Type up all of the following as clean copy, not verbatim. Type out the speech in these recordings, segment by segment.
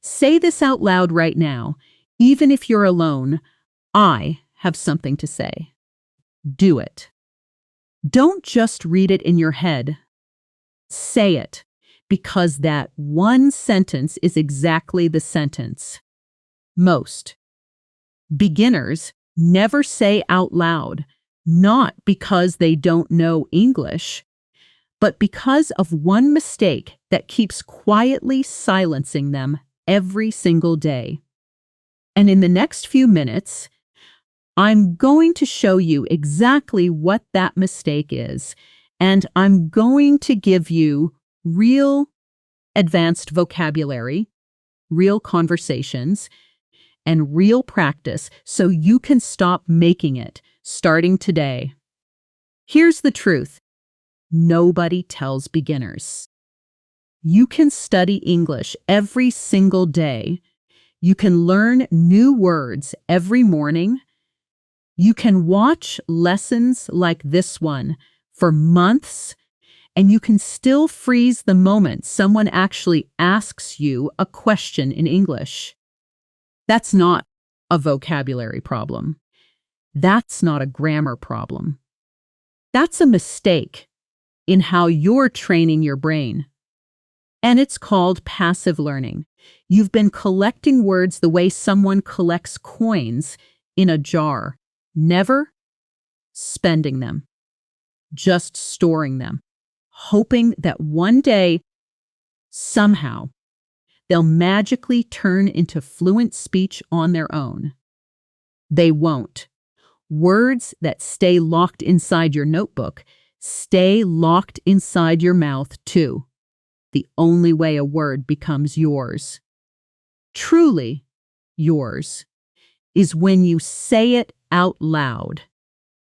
Say this out loud right now. Even if you're alone, I have something to say. Do it. Don't just read it in your head. Say it, because that one sentence is exactly the sentence. Most beginners never say out loud, not because they don't know English, but because of one mistake that keeps quietly silencing them every single day. And in the next few minutes, I'm going to show you exactly what that mistake is, and I'm going to give you real advanced vocabulary, real conversations, and real practice so you can stop making it starting today. Here's the truth. Nobody tells beginners. You can study English every single day. You can learn new words every morning. You can watch lessons like this one for months, and you can still freeze the moment someone actually asks you a question in English. That's not a vocabulary problem. That's not a grammar problem. That's a mistake in how you're training your brain. And it's called passive learning. You've been collecting words the way someone collects coins in a jar, never spending them, just storing them, hoping that one day, somehow, they'll magically turn into fluent speech on their own. They won't. Words that stay locked inside your notebook stay locked inside your mouth too. The only way a word becomes yours, truly yours, is when you say it out loud,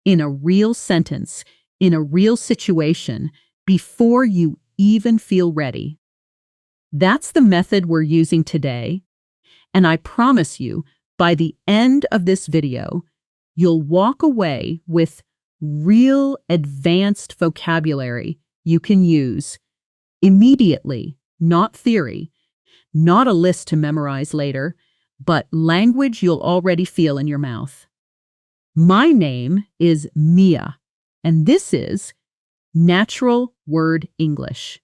in a real sentence, in a real situation, before you even feel ready. That's the method we're using today, and I promise you, by the end of this video, you'll walk away with real advanced vocabulary you can use immediately, not theory, not a list to memorize later, but language you'll already feel in your mouth. My name is Mia, and this is Natural Word English.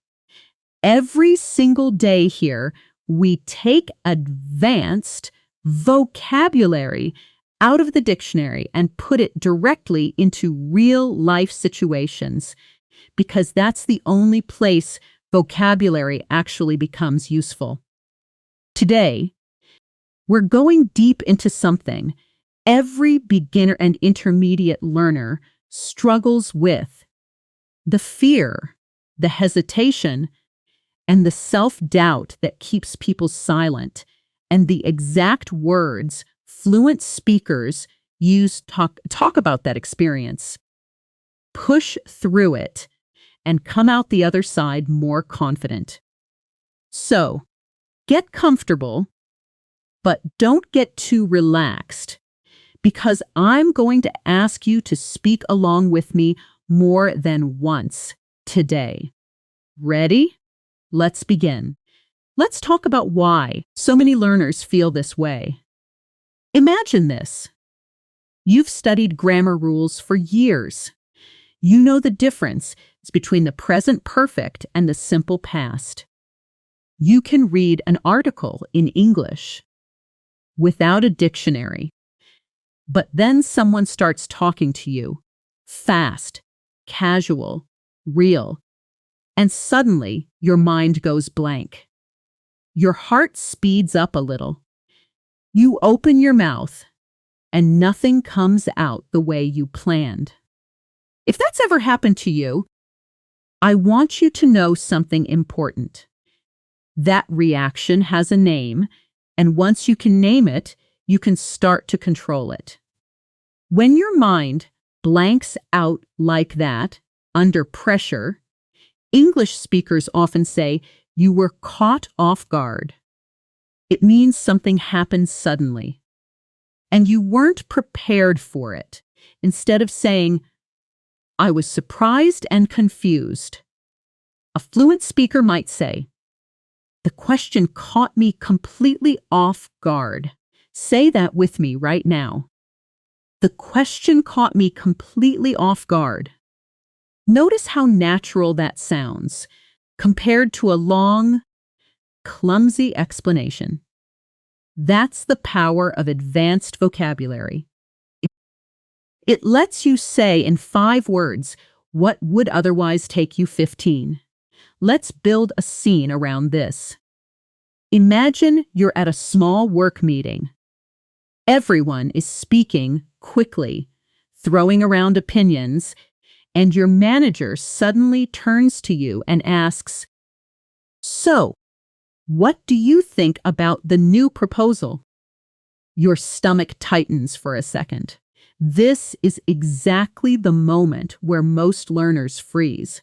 Every single day here, we take advanced vocabulary out of the dictionary and put it directly into real-life situations, because that's the only place vocabulary actually becomes useful. Today, we're going deep into something every beginner and intermediate learner struggles with: the fear, the hesitation, and the self-doubt that keeps people silent, and the exact words fluent speakers use talk about that experience. Push through it and come out the other side more confident. So, get comfortable, but don't get too relaxed, because I'm going to ask you to speak along with me more than once today. Ready? Let's begin. Let's talk about why so many learners feel this way. Imagine this. You've studied grammar rules for years. You know the difference between the present perfect and the simple past. You can read an article in English without a dictionary, but then someone starts talking to you, fast, casual, real, and suddenly your mind goes blank. Your heart speeds up a little. You open your mouth, and nothing comes out the way you planned. If that's ever happened to you, I want you to know something important. That reaction has a name, and once you can name it, you can start to control it. When your mind blanks out like that, under pressure, English speakers often say you were caught off guard. It means something happened suddenly, and you weren't prepared for it. Instead of saying, I was surprised and confused, a fluent speaker might say, The question caught me completely off guard. Say that with me right now. The question caught me completely off guard. Notice how natural that sounds compared to a long, clumsy explanation. That's the power of advanced vocabulary. It lets you say in 5 words what would otherwise take you 15. Let's build a scene around this. Imagine you're at a small work meeting. Everyone is speaking quickly, throwing around opinions, and your manager suddenly turns to you and asks, "So, what do you think about the new proposal?" Your stomach tightens for a second. This is exactly the moment where most learners freeze.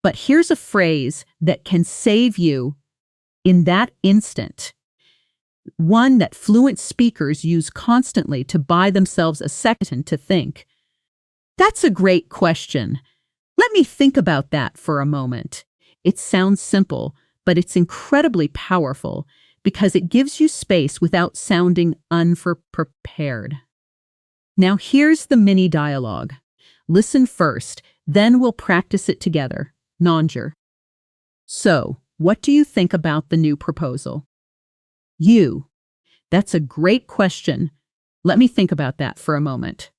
But here's a phrase that can save you in that instant. One that fluent speakers use constantly to buy themselves a second to think. That's a great question. Let me think about that for a moment. It sounds simple, but it's incredibly powerful because it gives you space without sounding unprepared. Now here's the mini dialogue. Listen first, then we'll practice it together. Nonger. So, what do you think about the new proposal? You. That's a great question. Let me think about that for a moment.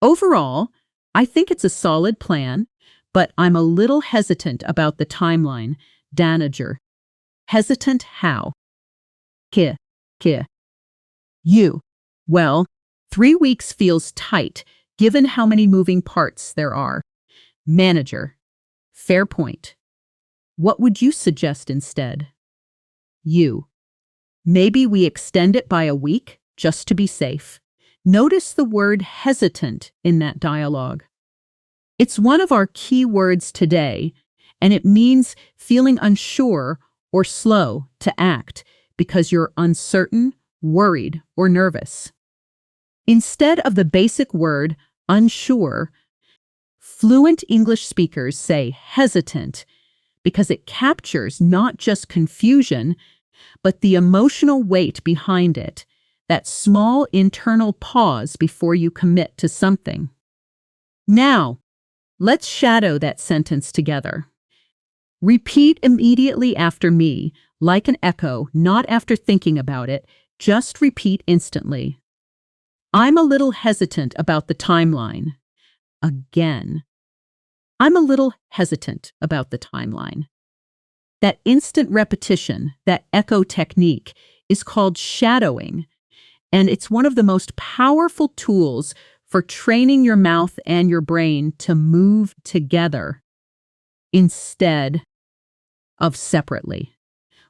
Overall, I think it's a solid plan, but I'm a little hesitant about the timeline. Danager. Hesitant how? Ki. You. Well, 3 weeks feels tight, given how many moving parts there are. Manager. Fair point. What would you suggest instead? You. Maybe we extend it by a week, just to be safe. Notice the word hesitant in that dialogue. It's one of our key words today, and it means feeling unsure or slow to act because you're uncertain, worried, or nervous. Instead of the basic word unsure, fluent English speakers say hesitant because it captures not just confusion, but the emotional weight behind it, that small internal pause before you commit to something. Now, let's shadow that sentence together. Repeat immediately after me, like an echo, not after thinking about it, just repeat instantly. I'm a little hesitant about the timeline. Again. I'm a little hesitant about the timeline. That instant repetition, that echo technique, is called shadowing, and it's one of the most powerful tools for training your mouth and your brain to move together instead of separately.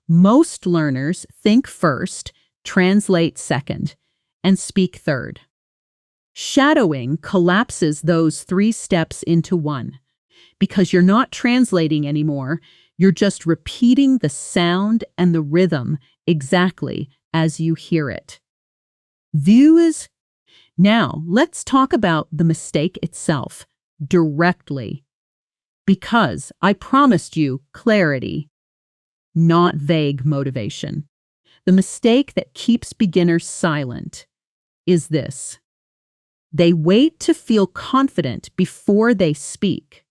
Most learners think first, translate second, and speak third. Shadowing collapses those 3 steps into one. Because you're not translating anymore, you're just repeating the sound and the rhythm exactly as you hear it. Now, let's talk about the mistake itself directly. Because I promised you clarity, not vague motivation. The mistake that keeps beginners silent is this. They wait to feel confident before they speak,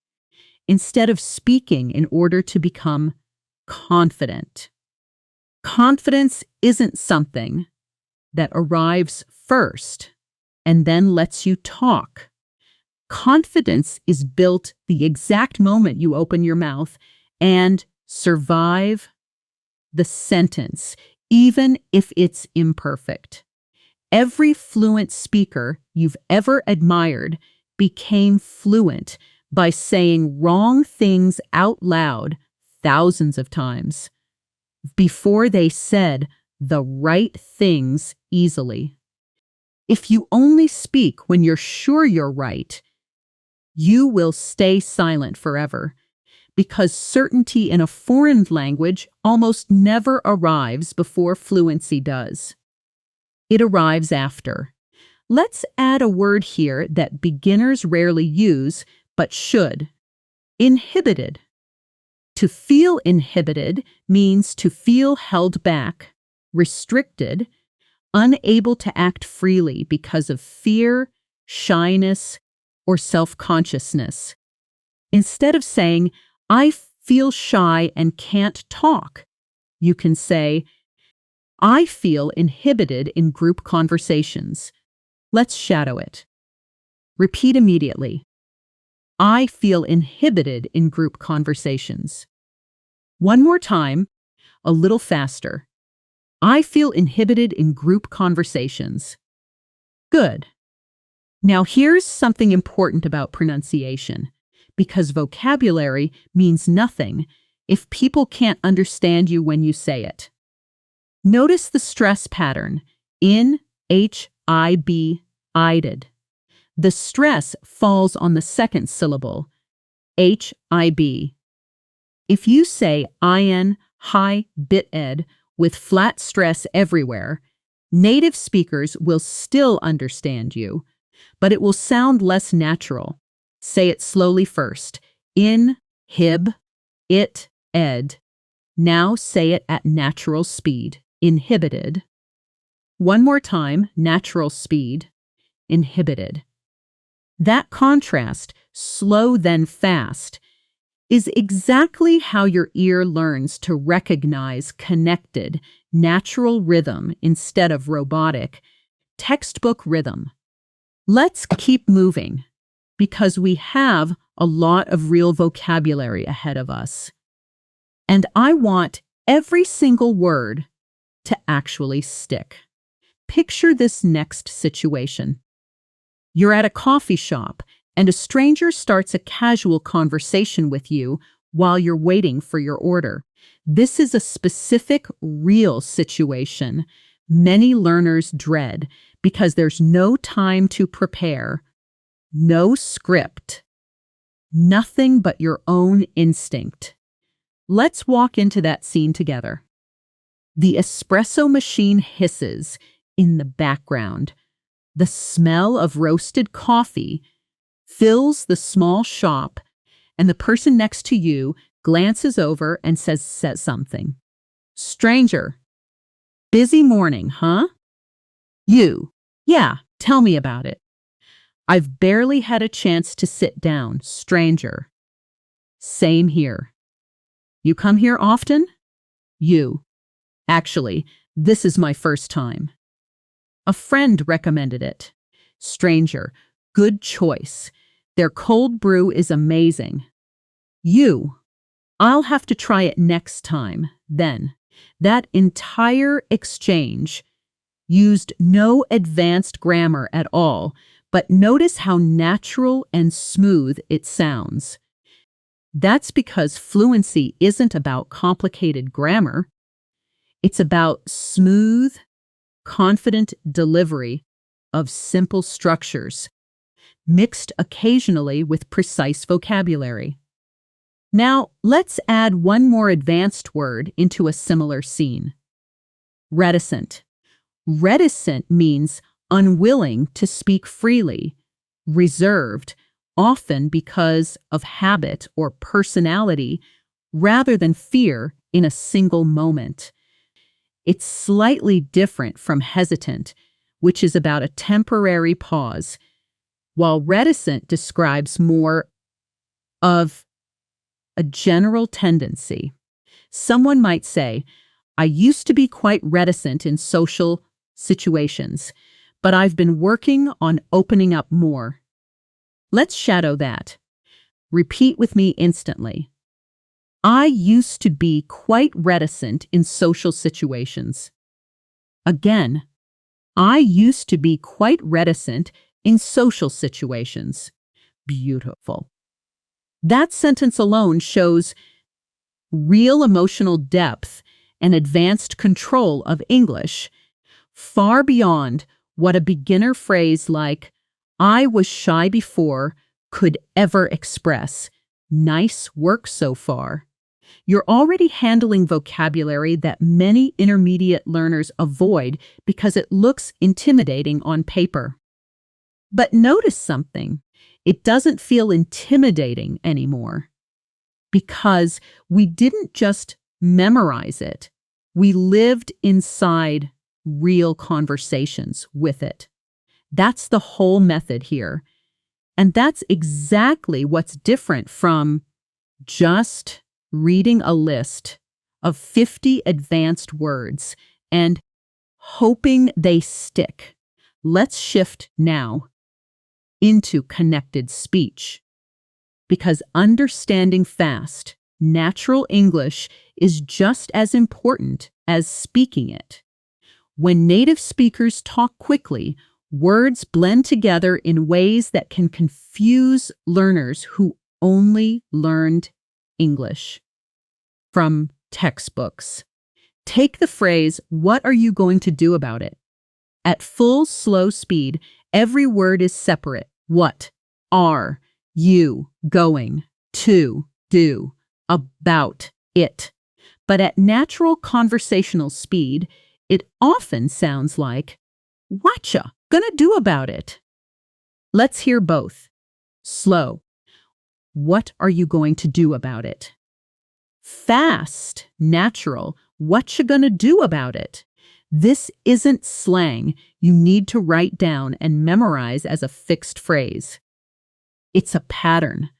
instead of speaking in order to become confident. Confidence isn't something that arrives first and then lets you talk. Confidence is built the exact moment you open your mouth and survive the sentence, even if it's imperfect. Every fluent speaker you've ever admired became fluent by saying wrong things out loud thousands of times before they said the right things easily. If you only speak when you're sure you're right, you will stay silent forever, because certainty in a foreign language almost never arrives before fluency does. It arrives after. Let's add a word here that beginners rarely use, but should. Inhibited. To feel inhibited means to feel held back, restricted, unable to act freely because of fear, shyness, or self-consciousness. Instead of saying, I feel shy and can't talk, you can say, I feel inhibited in group conversations. Let's shadow it. Repeat immediately. I feel inhibited in group conversations. One more time, a little faster. I feel inhibited in group conversations. Good. Now here's something important about pronunciation, because vocabulary means nothing if people can't understand you when you say it. Notice the stress pattern, inhibited. The stress falls on the second syllable, hib. If you say inhibited with flat stress everywhere, native speakers will still understand you, but it will sound less natural. Say it slowly first. Inhibited. Now say it at natural speed. Inhibited. One more time, natural speed. Inhibited. That contrast, slow then fast, is exactly how your ear learns to recognize connected, natural rhythm instead of robotic, textbook rhythm. Let's keep moving, because we have a lot of real vocabulary ahead of us. And I want every single word to actually stick. Picture this next situation. You're at a coffee shop, and a stranger starts a casual conversation with you while you're waiting for your order. This is a specific, real situation many learners dread because there's no time to prepare, no script, nothing but your own instinct. Let's walk into that scene together. The espresso machine hisses in the background. The smell of roasted coffee fills the small shop, and the person next to you glances over and says something. Stranger, busy morning, huh? You, yeah, tell me about it. I've barely had a chance to sit down. Stranger, same here. You come here often? You, actually, this is my first time. A friend recommended it. Stranger, good choice. Their cold brew is amazing. You, I'll have to try it next time. Then, that entire exchange used no advanced grammar at all, but notice how natural and smooth it sounds. That's because fluency isn't about complicated grammar. It's about smooth, confident delivery of simple structures, mixed occasionally with precise vocabulary. Now, let's add one more advanced word into a similar scene. Reticent. Reticent means unwilling to speak freely, reserved, often because of habit or personality, rather than fear in a single moment. It's slightly different from hesitant, which is about a temporary pause, while reticent describes more of a general tendency. Someone might say, I used to be quite reticent in social situations, but I've been working on opening up more. Let's shadow that. Repeat with me instantly. I used to be quite reticent in social situations. Again, I used to be quite reticent in social situations. Beautiful. That sentence alone shows real emotional depth and advanced control of English, far beyond what a beginner phrase like, I was shy before, could ever express. Nice work so far. You're already handling vocabulary that many intermediate learners avoid because it looks intimidating on paper. But notice something. It doesn't feel intimidating anymore. because we didn't just memorize it, we lived inside real conversations with it. That's the whole method here. And that's exactly what's different from just reading a list of 50 advanced words and hoping they stick. Let's shift now into connected speech, because understanding fast, natural English is just as important as speaking it. When native speakers talk quickly, words blend together in ways that can confuse learners who only learned English from textbooks. Take the phrase, "What are you going to do about it?" At full, slow speed, every word is separate. What are you going to do about it? But at natural conversational speed, it often sounds like, "Whatcha gonna do about it?" Let's hear both. Slow. What are you going to do about it? Fast, natural. What you gonna do about it? This isn't slang you need to write down and memorize as a fixed phrase. It's a pattern.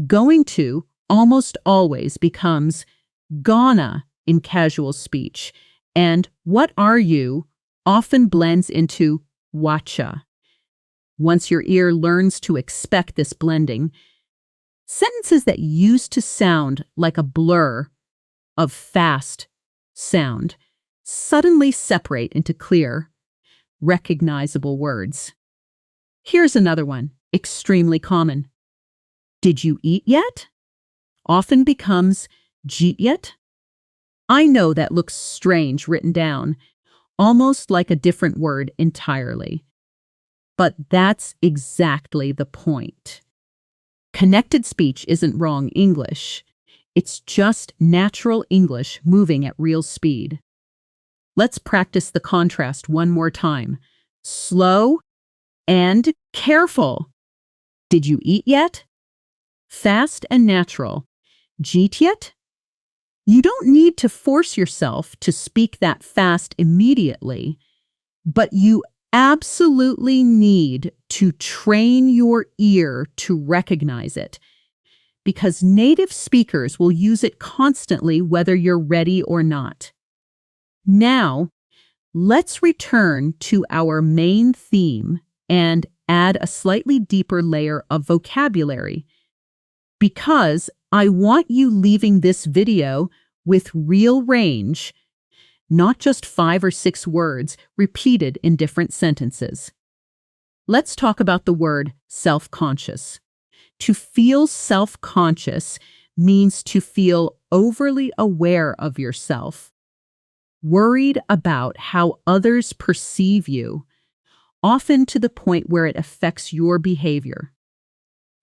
Going to almost always becomes gonna in casual speech, and what are you often blends into whatcha. Once your ear learns to expect this blending, sentences that used to sound like a blur of fast sound suddenly separate into clear, recognizable words. Here's another one, extremely common. Did you eat yet? Often becomes jeet yet? I know that looks strange written down, almost like a different word entirely. But that's exactly the point. Connected speech isn't wrong English. It's just natural English moving at real speed. Let's practice the contrast one more time. Slow and careful. Did you eat yet? Fast and natural. Jeet yet? You don't need to force yourself to speak that fast immediately, but you absolutely need to train your ear to recognize it, because native speakers will use it constantly whether you're ready or not. Now, let's return to our main theme and add a slightly deeper layer of vocabulary, because I want you leaving this video with real range, not just 5 or 6 words repeated in different sentences. Let's talk about the word self-conscious. To feel self-conscious means to feel overly aware of yourself, worried about how others perceive you, often to the point where it affects your behavior.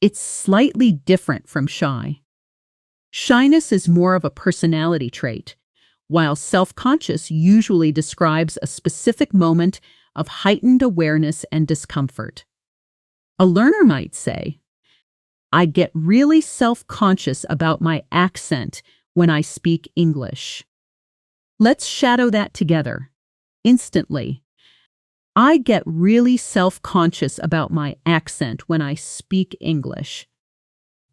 It's slightly different from shy. Shyness is more of a personality trait, while self-conscious usually describes a specific moment of heightened awareness and discomfort. A learner might say, I get really self-conscious about my accent when I speak English. Let's shadow that together. Instantly. I get really self-conscious about my accent when I speak English.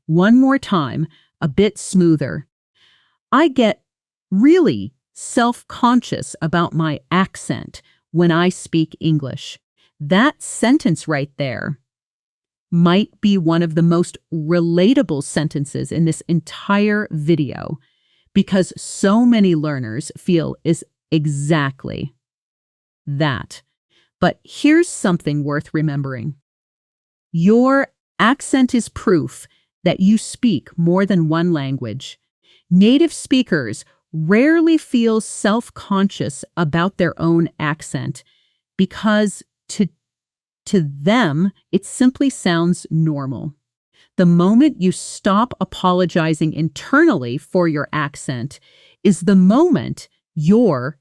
One more time, a bit smoother. I get really self-conscious about my accent when I speak English. That sentence right there might be one of the most relatable sentences in this entire video, because so many learners feel is exactly that. But here's something worth remembering. Your accent is proof that you speak more than one language. Native speakers rarely feel self-conscious about their own accent because to them, it simply sounds normal. The moment you stop apologizing internally for your accent is the moment your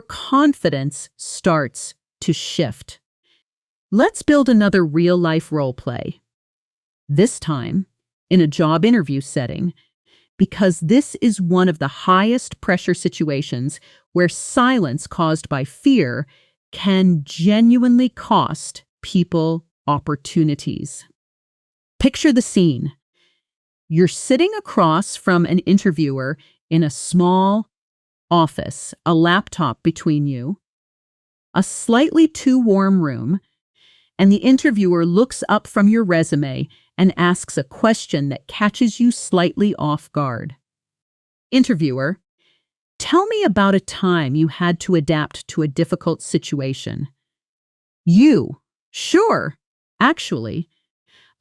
confidence starts to shift. Let's build another real-life role play. This time, in a job interview setting, because this is one of the highest pressure situations where silence caused by fear can genuinely cost people opportunities. Picture the scene. You're sitting across from an interviewer in a small office, a laptop between you, a slightly too warm room, and the interviewer looks up from your resume and asks a question that catches you slightly off guard. Interviewer, tell me about a time you had to adapt to a difficult situation. You, sure, actually.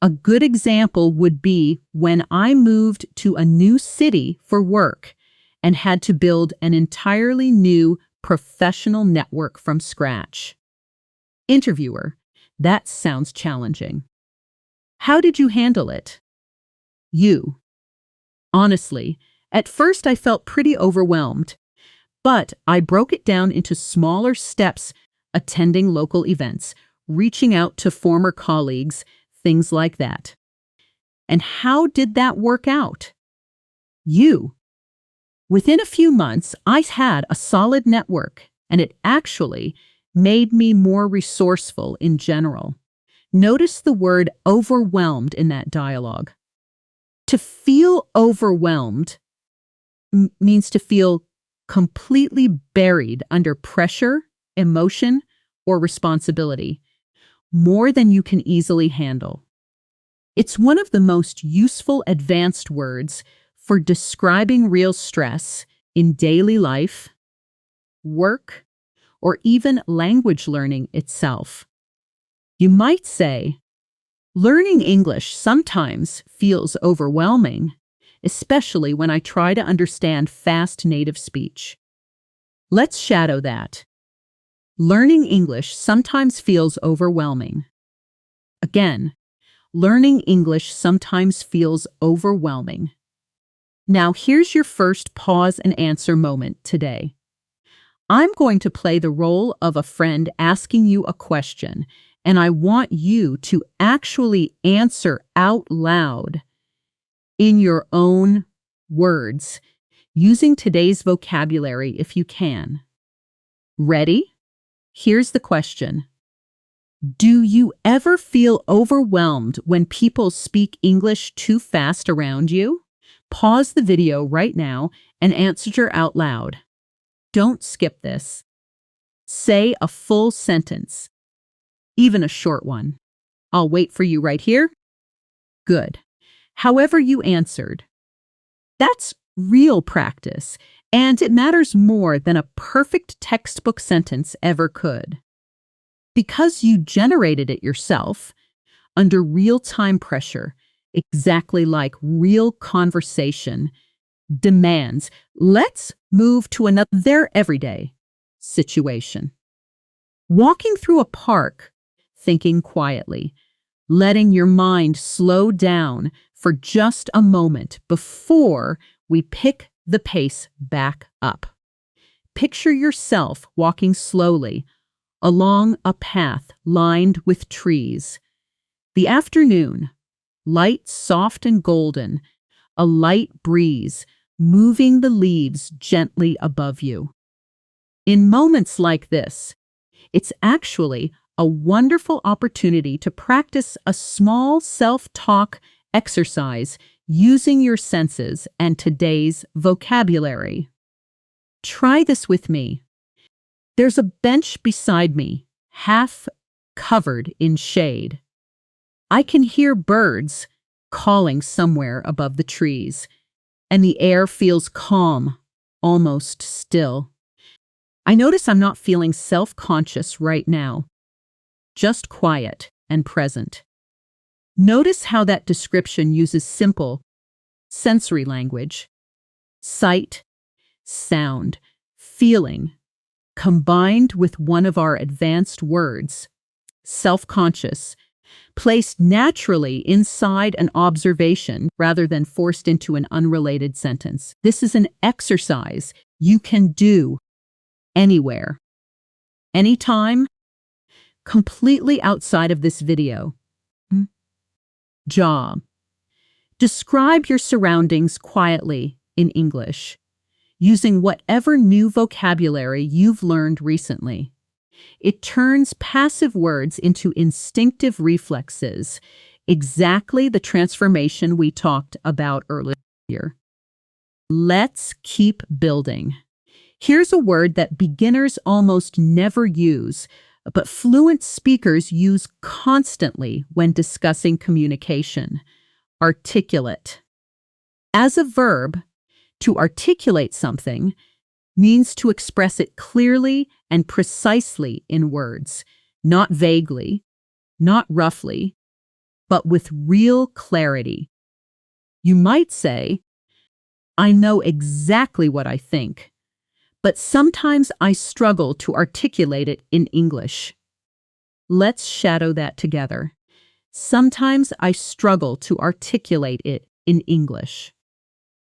A good example would be when I moved to a new city for work and had to build an entirely new professional network from scratch. Interviewer, that sounds challenging. How did you handle it? You, honestly, at first I felt pretty overwhelmed, but I broke it down into smaller steps, attending local events, reaching out to former colleagues, things like that. And how did that work out? You. Within a few months, I had a solid network, and it actually made me more resourceful in general. Notice the word overwhelmed in that dialogue. To feel overwhelmed means to feel completely buried under pressure, emotion, or responsibility, more than you can easily handle. It's one of the most useful advanced words for describing real stress in daily life, work, or even language learning itself. You might say, learning English sometimes feels overwhelming, especially when I try to understand fast native speech. Let's shadow that. Learning English sometimes feels overwhelming. Again, learning English sometimes feels overwhelming. Now here's your first pause and answer moment today. I'm going to play the role of a friend asking you a question, and I want you to actually answer out loud in your own words, using today's vocabulary if you can. Ready? Here's the question. Do you ever feel overwhelmed when people speak English too fast around you? Pause the video right now and answer out loud. Don't skip this. Say a full sentence, even a short one. I'll wait for you right here. Good. However you answered. That's real practice, and it matters more than a perfect textbook sentence ever could. Because you generated it yourself, under real-time pressure, exactly like real conversation, demands, let's move to another everyday situation. Walking through a park, thinking quietly, letting your mind slow down for just a moment before we pick the pace back up. Picture yourself walking slowly along a path lined with trees. The afternoon, light soft and golden, a light breeze moving the leaves gently above you. In moments like this, it's actually a wonderful opportunity to practice a small self-talk exercise using your senses and today's vocabulary. Try this with me. There's a bench beside me, half covered in shade. I can hear birds calling somewhere above the trees, and the air feels calm, almost still. I notice I'm not feeling self-conscious right now, just quiet and present. Notice how that description uses simple sensory language, sight, sound, feeling, combined with one of our advanced words, self-conscious, placed naturally inside an observation rather than forced into an unrelated sentence. This is an exercise you can do anywhere, anytime, completely outside of this video. Job. Describe your surroundings quietly in English, using whatever new vocabulary you've learned recently. It turns passive words into instinctive reflexes, exactly the transformation we talked about earlier. Let's keep building. Here's a word that beginners almost never use, but fluent speakers use constantly when discussing communication: articulate. As a verb, to articulate something means to express it clearly and precisely in words, not vaguely, not roughly, but with real clarity. You might say, I know exactly what I think, but sometimes I struggle to articulate it in English. Let's shadow that together. Sometimes I struggle to articulate it in English.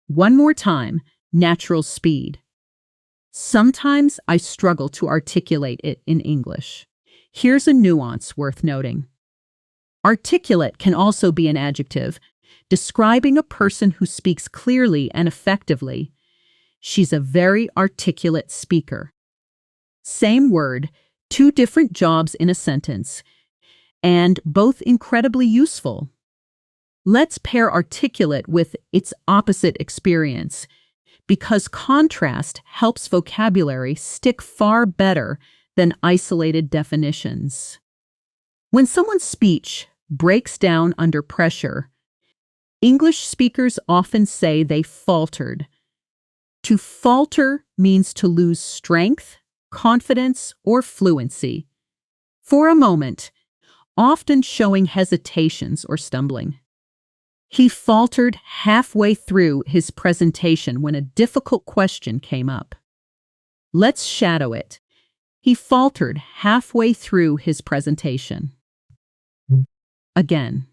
One more time, natural speed. Sometimes I struggle to articulate it in English. Here's a nuance worth noting. Articulate can also be an adjective, describing a person who speaks clearly and effectively. She's a very articulate speaker. Same word, two different jobs in a sentence, and both incredibly useful. Let's pair articulate with its opposite experience, because contrast helps vocabulary stick far better than isolated definitions. When someone's speech breaks down under pressure, English speakers often say they faltered. To falter means to lose strength, confidence, or fluency for a moment, often showing hesitations or stumbling. He faltered halfway through his presentation when a difficult question came up. Let's shadow it. He faltered halfway through his presentation. Again.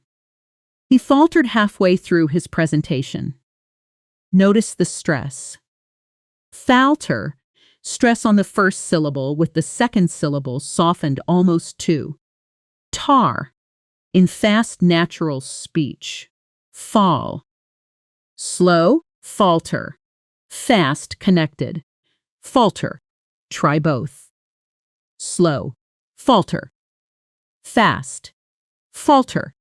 He faltered halfway through his presentation. Notice the stress. Falter, stress on the first syllable with the second syllable softened almost to. Tar, in fast natural speech. Fall. Slow, falter. Fast, connected. Falter. Try both. Slow, falter. Fast, falter.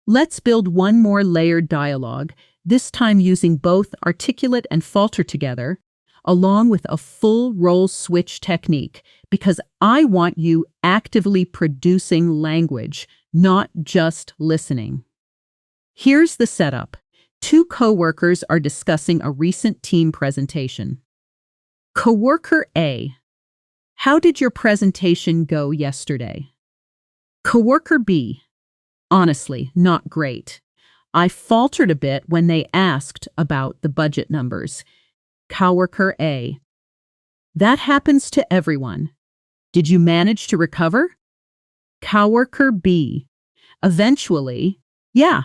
Let's build one more layered dialogue, this time using both articulate and falter together, along with a full role switch technique, because I want you actively producing language, not just listening. Here's the setup. Two coworkers are discussing a recent team presentation. Coworker A: How did your presentation go yesterday? Coworker B: Honestly, not great. I faltered a bit when they asked about the budget numbers. Coworker A: That happens to everyone. Did you manage to recover? Coworker B: Eventually, yeah.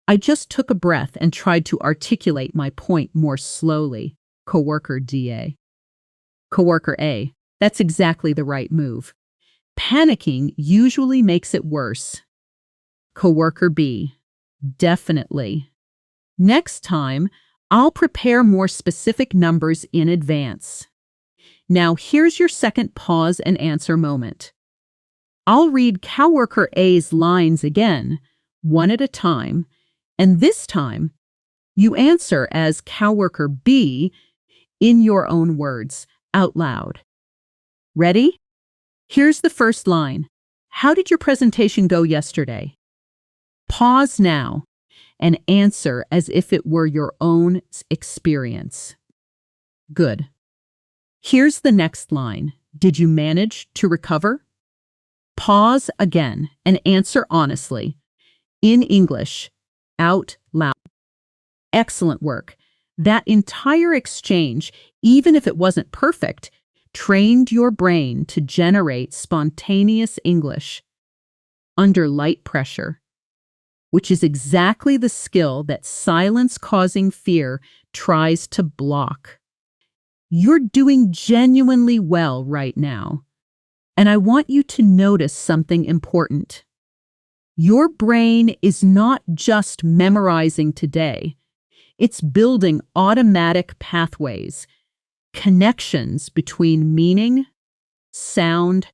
I just took a breath and tried to articulate my point more slowly. Coworker DA. Coworker A: That's exactly the right move. Panicking usually makes it worse. Coworker B: Definitely. Next time, I'll prepare more specific numbers in advance. Now here's your second pause and answer moment. I'll read Coworker A's lines again, one at a time, and this time, you answer as Coworker B in your own words, out loud. Ready? Here's the first line. How did your presentation go yesterday? Pause now and answer as if it were your own experience. Good. Here's the next line. Did you manage to recover? Pause again and answer honestly, in English, out loud. Excellent work. That entire exchange, even if it wasn't perfect, trained your brain to generate spontaneous English under light pressure, which is exactly the skill that silence-causing fear tries to block. You're doing genuinely well right now, and I want you to notice something important. Your brain is not just memorizing today. It's building automatic pathways, connections between meaning, sound,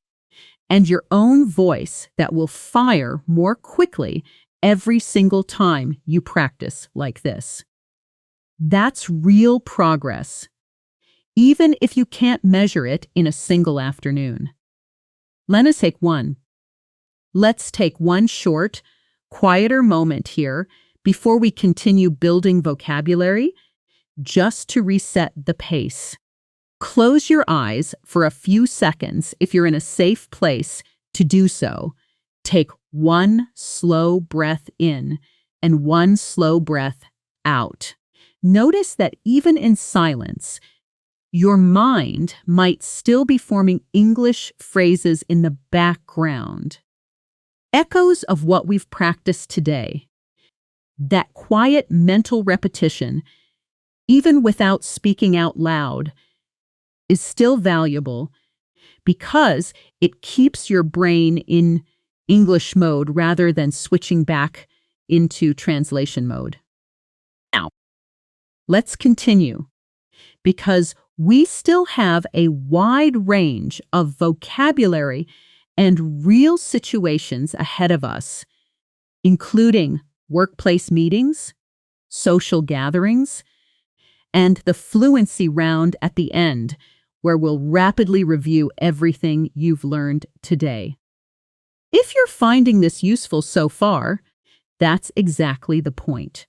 and your own voice that will fire more quickly every single time you practice like this. That's real progress, even if you can't measure it in a single afternoon. Let's take one short, quieter moment here before we continue building vocabulary, just to reset the pace. Close your eyes for a few seconds if you're in a safe place to do so. Take one slow breath in and one slow breath out. Notice that even in silence, your mind might still be forming English phrases in the background. Echoes of what we've practiced today. That quiet mental repetition, even without speaking out loud, is still valuable because it keeps your brain in English mode rather than switching back into translation mode. Now, let's continue because we still have a wide range of vocabulary and real situations ahead of us, including workplace meetings, social gatherings, and the fluency round at the end, where we'll rapidly review everything you've learned today. If you're finding this useful so far, that's exactly the point.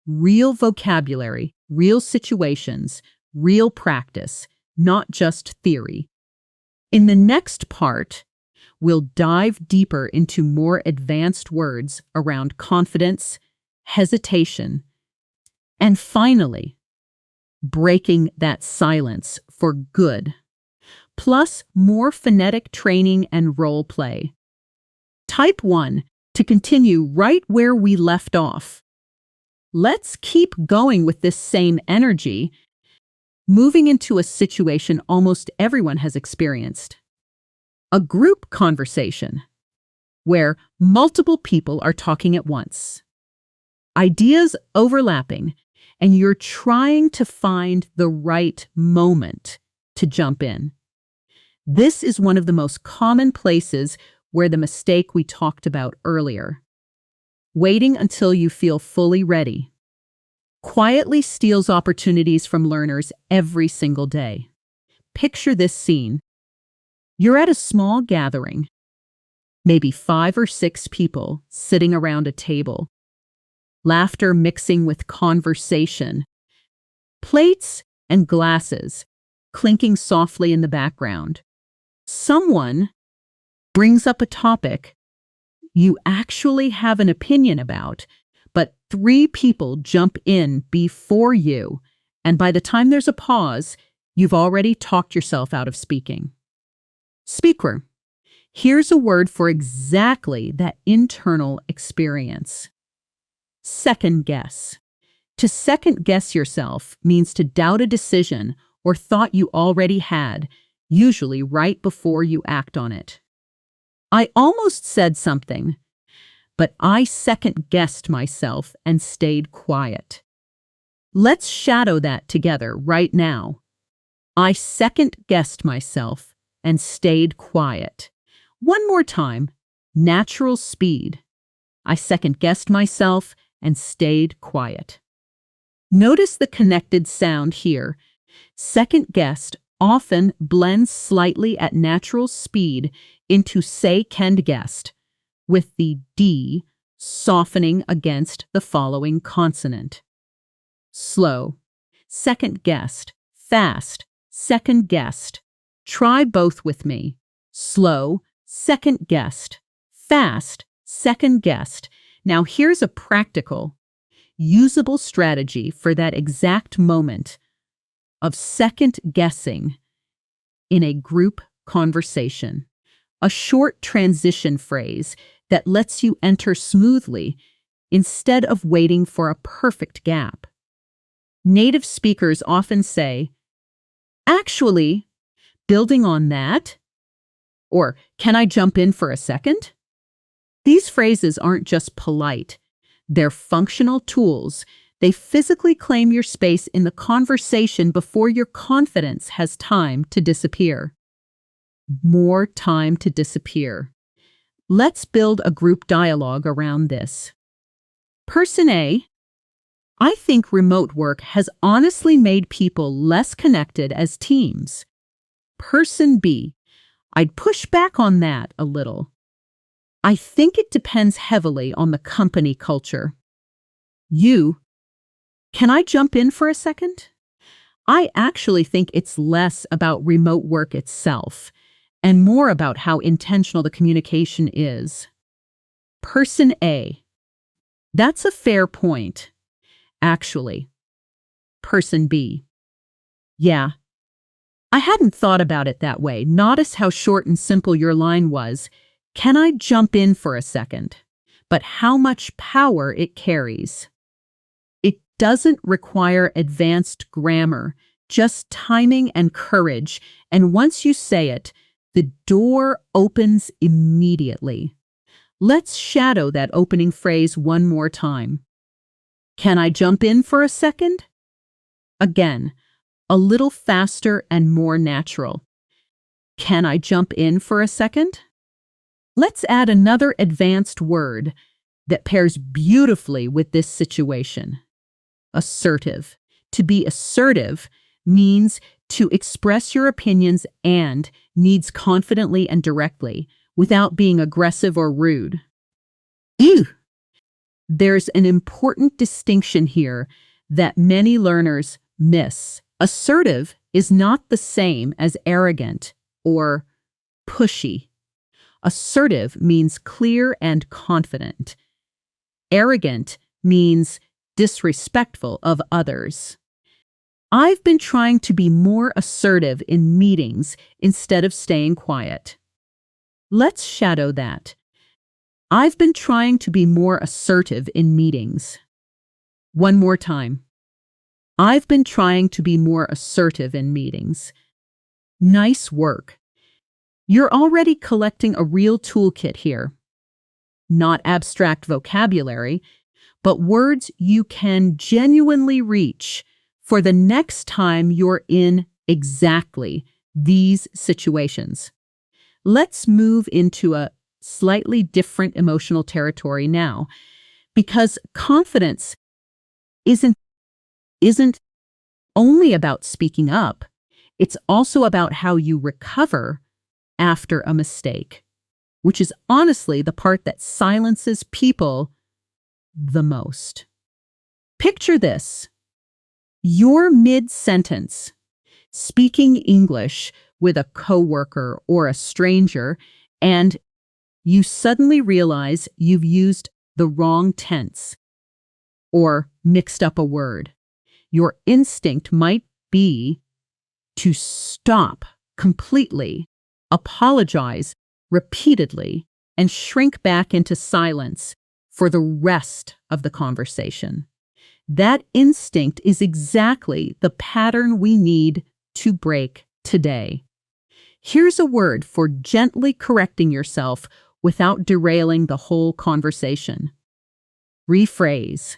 Real vocabulary, real situations, real practice, not just theory. In the next part, we'll dive deeper into more advanced words around confidence, hesitation, and finally, breaking that silence for good, plus more phonetic training and role play. Type 1 to continue right where we left off. Let's keep going with this same energy, moving into a situation almost everyone has experienced. A group conversation where multiple people are talking at once. Ideas overlapping, and you're trying to find the right moment to jump in. This is one of the most common places where the mistake we talked about earlier. Waiting until you feel fully ready quietly steals opportunities from learners every single day. Picture this scene. You're at a small gathering, maybe 5 or 6 people sitting around a table. Laughter mixing with conversation. Plates and glasses clinking softly in the background. Someone brings up a topic you actually have an opinion about, but 3 people jump in before you, and by the time there's a pause, you've already talked yourself out of speaking. Speaker. Here's a word for exactly that internal experience. Second guess. To second guess yourself means to doubt a decision or thought you already had, usually right before you act on it. I almost said something, but I second-guessed myself and stayed quiet. Let's shadow that together right now. I second-guessed myself and stayed quiet. One more time. Natural speed. I second-guessed myself and stayed quiet. Notice the connected sound here. Second-guessed often blends slightly at natural speed into second-guessed, with the D softening against the following consonant. Slow, second-guessed, fast, second-guessed. Try both with me. Slow, second-guessed, fast, second-guessed. Now here's a practical, usable strategy for that exact moment of second-guessing in a group conversation. A short transition phrase that lets you enter smoothly instead of waiting for a perfect gap. Native speakers often say, "Actually, building on that," or "Can I jump in for a second?" These phrases aren't just polite. They're functional tools. They physically claim your space in the conversation before your confidence has time to disappear. More time to disappear. Let's build a group dialogue around this. Person A: I think remote work has honestly made people less connected as teams. Person B: I'd push back on that a little. I think it depends heavily on the company culture. You: Can I jump in for a second? I actually think it's less about remote work itself and more about how intentional the communication is. Person A: That's a fair point, actually. Person B: Yeah, I hadn't thought about it that way. Notice how short and simple your line was. Can I jump in for a second? But how much power it carries. It doesn't require advanced grammar, just timing and courage, and once you say it, the door opens immediately. Let's shadow that opening phrase one more time. Can I jump in for a second? Again, a little faster and more natural. Can I jump in for a second? Let's add another advanced word that pairs beautifully with this situation. Assertive. To be assertive means to express your opinions and needs confidently and directly, without being aggressive or rude. Ew! There's an important distinction here that many learners miss. Assertive is not the same as arrogant or pushy. Assertive means clear and confident. Arrogant means disrespectful of others. I've been trying to be more assertive in meetings instead of staying quiet. Let's shadow that. I've been trying to be more assertive in meetings. One more time. I've been trying to be more assertive in meetings. Nice work. You're already collecting a real toolkit here. Not abstract vocabulary, but words you can genuinely reach for the next time you're in exactly these situations. Let's move into a slightly different emotional territory now, because confidence isn't only about speaking up. It's also about how you recover after a mistake, which is honestly the part that silences people the most. Picture this. You're mid-sentence, speaking English with a coworker or a stranger, and you suddenly realize you've used the wrong tense or mixed up a word. Your instinct might be to stop completely, apologize repeatedly, and shrink back into silence for the rest of the conversation. That instinct is exactly the pattern we need to break today. Here's a word for gently correcting yourself without derailing the whole conversation. Rephrase.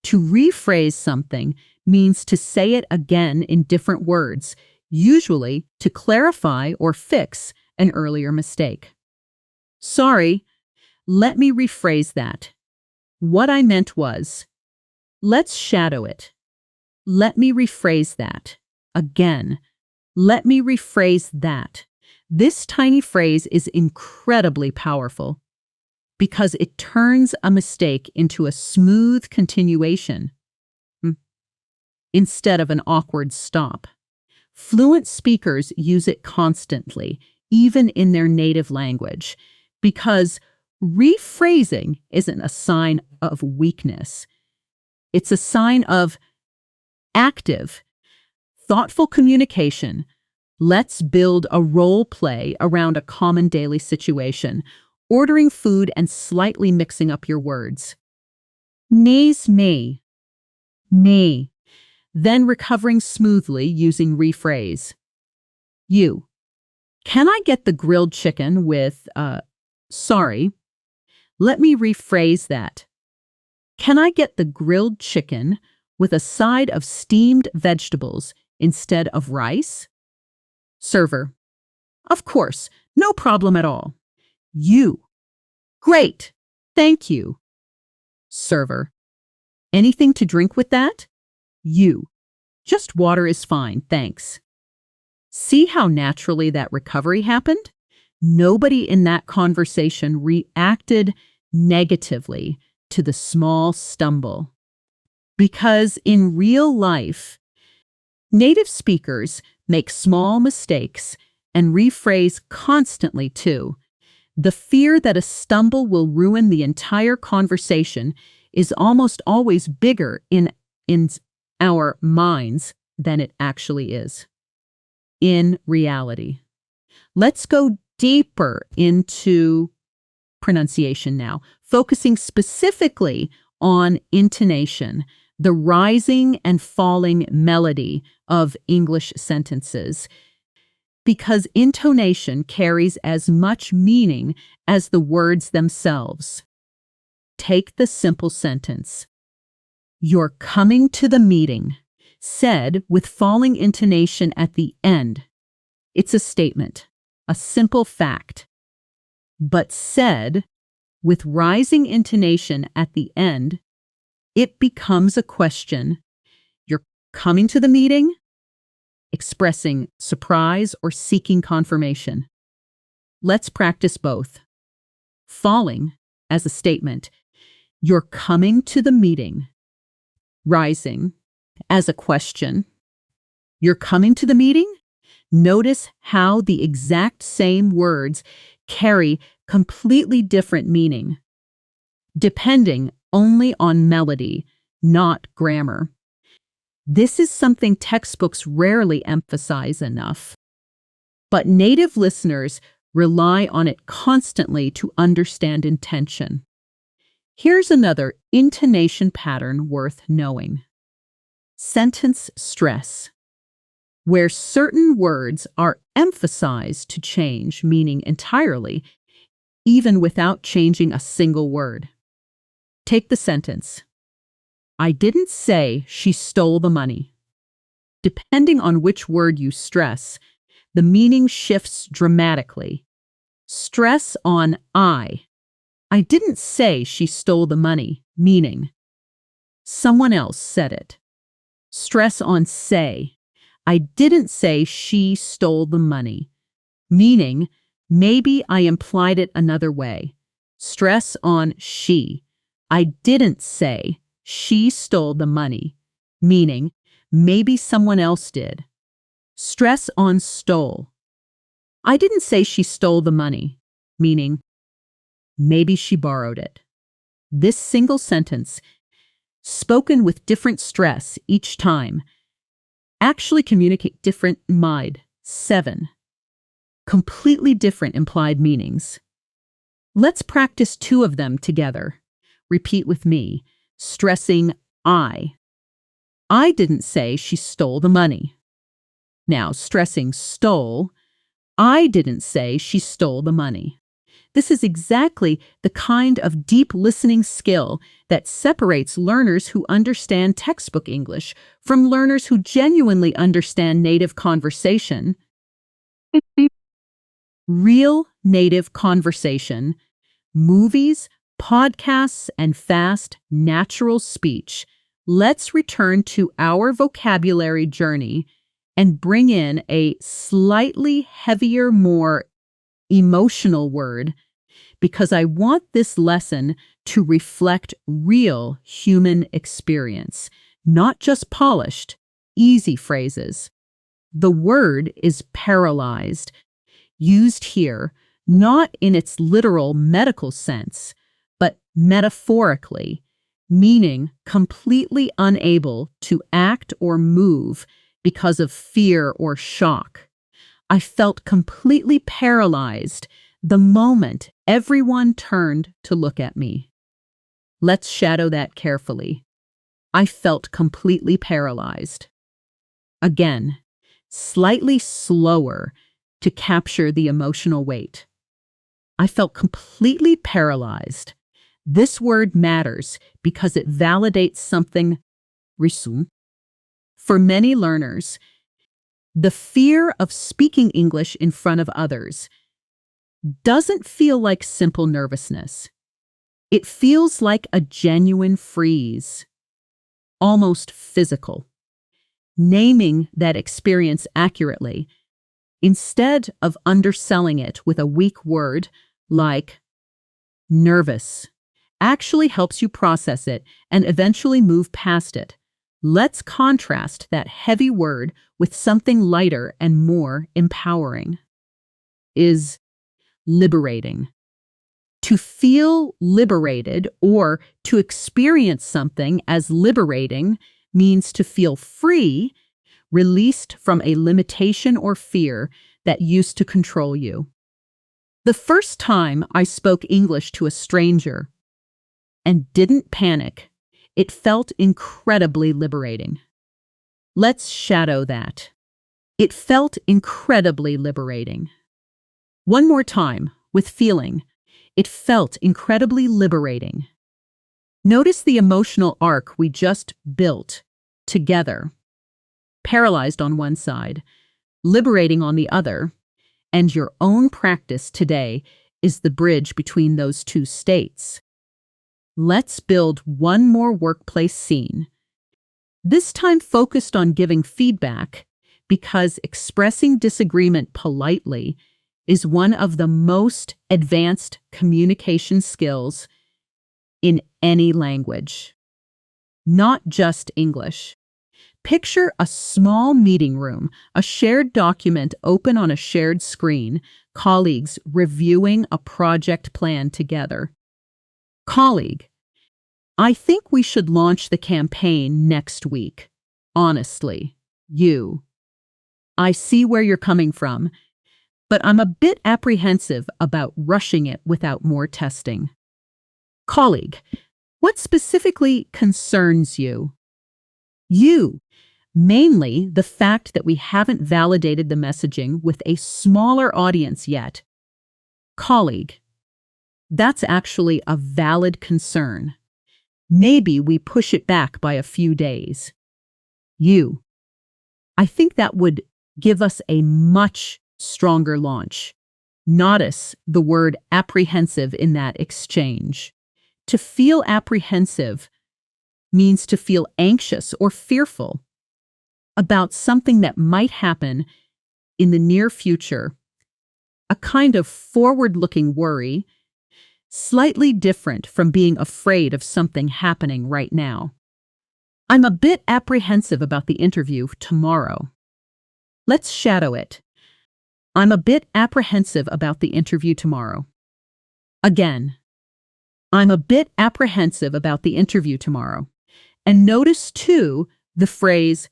To rephrase something means to say it again in different words, usually to clarify or fix an earlier mistake. Sorry, let me rephrase that. What I meant was, let's shadow it. Let me rephrase that. Again, let me rephrase that. This tiny phrase is incredibly powerful because it turns a mistake into a smooth continuation instead of an awkward stop. Fluent speakers use it constantly, even in their native language, because rephrasing isn't a sign of weakness. It's a sign of active, thoughtful communication. Let's build a role play around a common daily situation, ordering food and slightly mixing up your words. Nays me. Me. Then recovering smoothly using rephrase. You. Can I get the grilled chicken with, sorry? Let me rephrase that. Can I get the grilled chicken with a side of steamed vegetables instead of rice? Server. Of course, no problem at all. You. Great. Thank you. Server. Anything to drink with that? You. Just water is fine, thanks. See how naturally that recovery happened? Nobody in that conversation reacted negatively to the small stumble. Because in real life, native speakers make small mistakes and rephrase constantly too. The fear that a stumble will ruin the entire conversation is almost always bigger in our minds than it actually is. In reality. Let's go deeper into pronunciation now, focusing specifically on intonation, the rising and falling melody of English sentences, because intonation carries as much meaning as the words themselves. Take the simple sentence. You're coming to the meeting, said with falling intonation at the end. It's a statement, a simple fact. But said with rising intonation at the end, it becomes a question. You're coming to the meeting? Expressing surprise or seeking confirmation. Let's practice both. Falling as a statement. You're coming to the meeting. Rising as a question. You're coming to the meeting? Notice how the exact same words carry completely different meaning, depending only on melody, not grammar. This is something textbooks rarely emphasize enough, but native listeners rely on it constantly to understand intention. Here's another intonation pattern worth knowing. Sentence stress, where certain words are emphasized to change meaning entirely, even without changing a single word. Take the sentence. I didn't say she stole the money. Depending on which word you stress, the meaning shifts dramatically. Stress on I. I didn't say she stole the money, meaning someone else said it. Stress on say. I didn't say she stole the money, meaning maybe I implied it another way. Stress on she. I didn't say she stole the money, meaning maybe someone else did. Stress on stole. I didn't say she stole the money, meaning maybe she borrowed it. This single sentence, spoken with different stress each time, actually communicate different mind. 7. Completely different implied meanings. Let's practice 2 of them together. Repeat with me, stressing I. I didn't say she stole the money. Now, stressing stole. I didn't say she stole the money. This is exactly the kind of deep listening skill that separates learners who understand textbook English from learners who genuinely understand native conversation. Real native conversation, movies, podcasts, and fast, natural speech. Let's return to our vocabulary journey and bring in a slightly heavier, more emotional word, because I want this lesson to reflect real human experience, not just polished, easy phrases. The word is paralyzed, used here not in its literal medical sense, but metaphorically, meaning completely unable to act or move because of fear or shock. I felt completely paralyzed the moment everyone turned to look at me. Let's shadow that carefully. I felt completely paralyzed. Again, slightly slower to capture the emotional weight. I felt completely paralyzed. This word matters because it validates something resume. For many learners, the fear of speaking English in front of others doesn't feel like simple nervousness. It feels like a genuine freeze, almost physical. Naming that experience accurately, instead of underselling it with a weak word like nervous, actually helps you process it and eventually move past it. Let's contrast that heavy word with something lighter and more empowering. Is liberating. To feel liberated or to experience something as liberating means to feel free, released from a limitation or fear that used to control you. The first time I spoke English to a stranger and didn't panic, it felt incredibly liberating. Let's shadow that. It felt incredibly liberating. One more time, with feeling. It felt incredibly liberating. Notice the emotional arc we just built together. Paralyzed on one side, liberating on the other, and your own practice today is the bridge between those two states. Let's build one more workplace scene. This time focused on giving feedback, because expressing disagreement politely is one of the most advanced communication skills in any language, not just English. Picture a small meeting room, a shared document open on a shared screen, colleagues reviewing a project plan together. Colleague, I think we should launch the campaign next week. Honestly, you. I see where you're coming from, but I'm a bit apprehensive about rushing it without more testing. Colleague, what specifically concerns you? You. Mainly the fact that we haven't validated the messaging with a smaller audience yet. Colleague, that's actually a valid concern. Maybe we push it back by a few days. You, I think that would give us a much stronger launch. Notice the word apprehensive in that exchange. To feel apprehensive means to feel anxious or fearful about something that might happen in the near future, a kind of forward-looking worry, slightly different from being afraid of something happening right now. I'm a bit apprehensive about the interview tomorrow. Let's shadow it. I'm a bit apprehensive about the interview tomorrow. Again, I'm a bit apprehensive about the interview tomorrow. And notice, too, the phrase,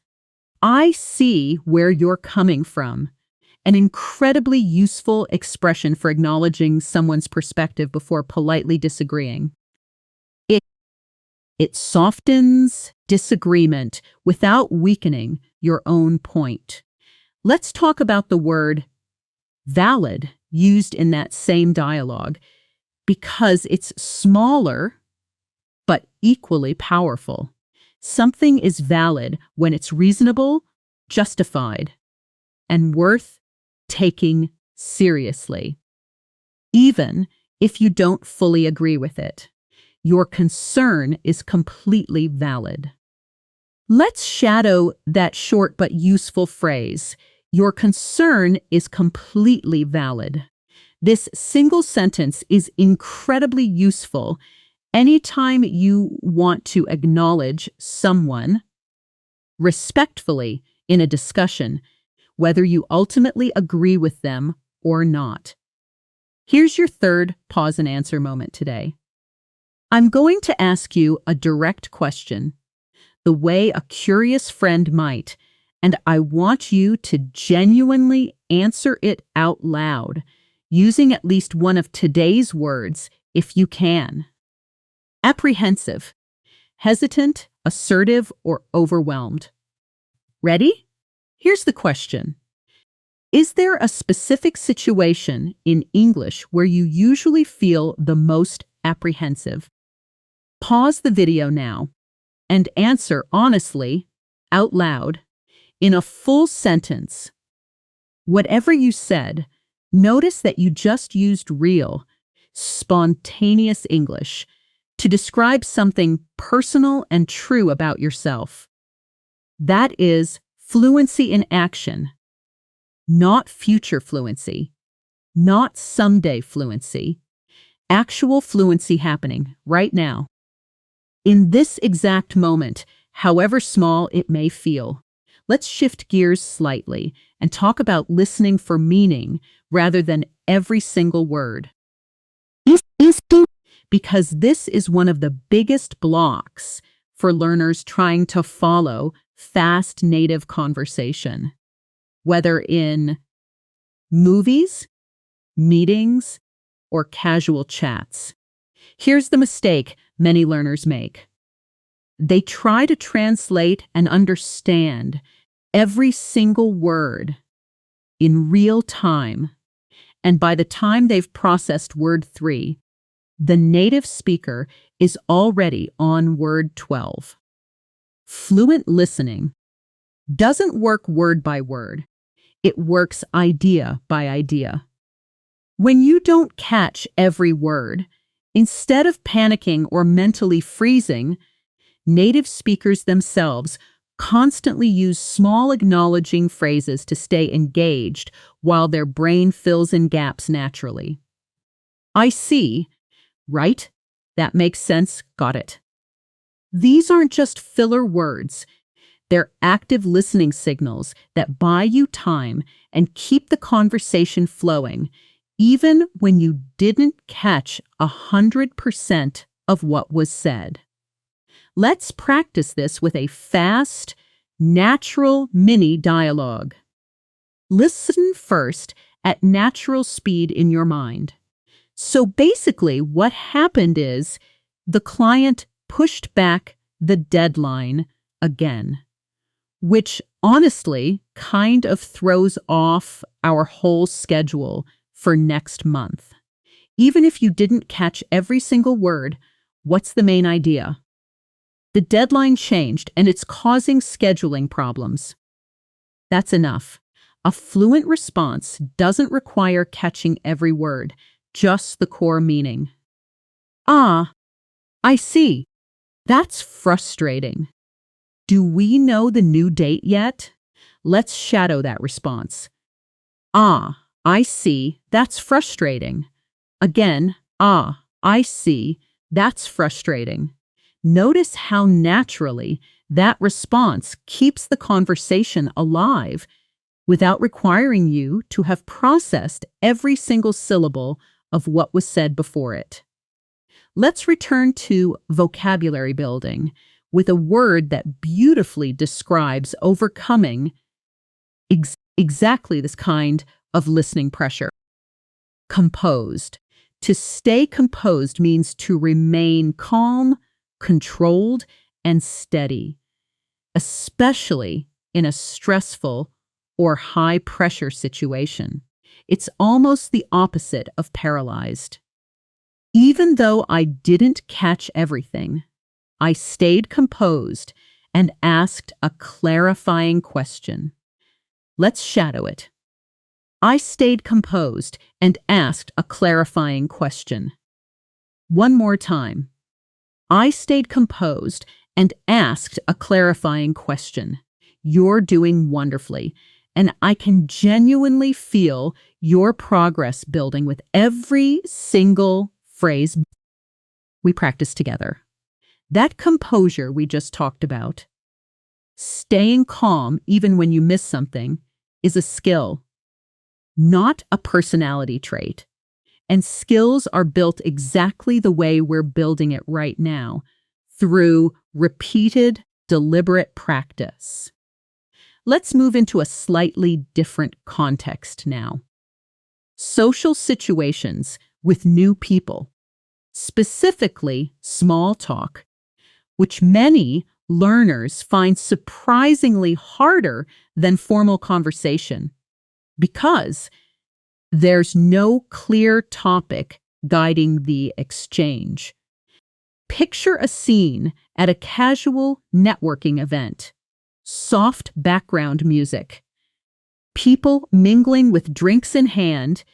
I see where you're coming from. An incredibly useful expression for acknowledging someone's perspective before politely disagreeing. It softens disagreement without weakening your own point. Let's talk about the word valid used in that same dialogue, because it's smaller but equally powerful. Something is valid when it's reasonable, justified, and worth taking seriously, even if you don't fully agree with it. Your concern is completely valid. Let's shadow that short but useful phrase. Your concern is completely valid. This single sentence is incredibly useful anytime you want to acknowledge someone respectfully in a discussion, whether you ultimately agree with them or not. Here's your third pause and answer moment today. I'm going to ask you a direct question, the way a curious friend might, and I want you to genuinely answer it out loud, using at least one of today's words if you can. Apprehensive, hesitant, assertive, or overwhelmed. Ready? Here's the question. Is there a specific situation in English where you usually feel the most apprehensive? Pause the video now and answer honestly, out loud, in a full sentence. Whatever you said, notice that you just used real, spontaneous English to describe something personal and true about yourself. That is fluency in action, not future fluency, not someday fluency, actual fluency happening right now. In this exact moment, however small it may feel. Let's shift gears slightly and talk about listening for meaning rather than every single word. Because this is one of the biggest blocks for learners trying to follow fast native conversation, whether in movies, meetings, or casual chats. Here's the mistake many learners make. They try to translate and understand every single word in real time, and by the time they've processed word 3, the native speaker is already on word 12. Fluent listening doesn't work word by word. It works idea by idea. When you don't catch every word, instead of panicking or mentally freezing, native speakers themselves constantly use small acknowledging phrases to stay engaged while their brain fills in gaps naturally. I see. Right? That makes sense. Got it. These aren't just filler words. They're active listening signals that buy you time and keep the conversation flowing, even when you didn't catch 100% of what was said. Let's practice this with a fast, natural mini dialogue. Listen first at natural speed in your mind. So basically, what happened is the client pushed back the deadline again, which honestly kind of throws off our whole schedule for next month. Even if you didn't catch every single word, what's the main idea? The deadline changed and it's causing scheduling problems. That's enough. A fluent response doesn't require catching every word, just the core meaning. Ah, I see. That's frustrating. Do we know the new date yet? Let's shadow that response. Ah, I see. That's frustrating. Again, ah, I see. That's frustrating. Notice how naturally that response keeps the conversation alive without requiring you to have processed every single syllable of what was said before it. Let's return to vocabulary building with a word that beautifully describes overcoming exactly this kind of listening pressure. Composed. To stay composed means to remain calm, controlled, and steady, especially in a stressful or high-pressure situation. It's almost the opposite of paralyzed. Even though I didn't catch everything, I stayed composed and asked a clarifying question. Let's shadow it. I stayed composed and asked a clarifying question. One more time. I stayed composed and asked a clarifying question. You're doing wonderfully, and I can genuinely feel your progress building with every single phrase we practice together. That composure we just talked about, staying calm even when you miss something, is a skill, not a personality trait. And skills are built exactly the way we're building it right now, through repeated, deliberate practice. Let's move into a slightly different context now. Social situations with new people, specifically small talk, which many learners find surprisingly harder than formal conversation because there's no clear topic guiding the exchange. Picture a scene at a casual networking event. Soft background music. People mingling with drinks in hand,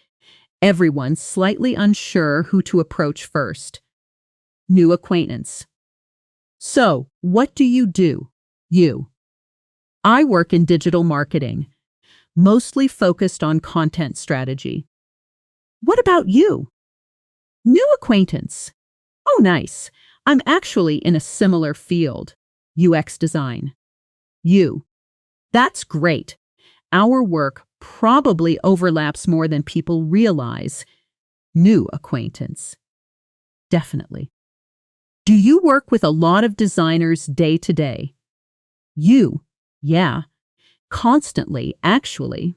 everyone slightly unsure who to approach first. New acquaintance. So, what do? You. I work in digital marketing, mostly focused on content strategy. What about you? New acquaintance. Oh, nice. I'm actually in a similar field, UX design. You. That's great. Our work probably overlaps more than people realize. New acquaintance. Definitely. Do you work with a lot of designers day to day? You. Yeah. Constantly, actually.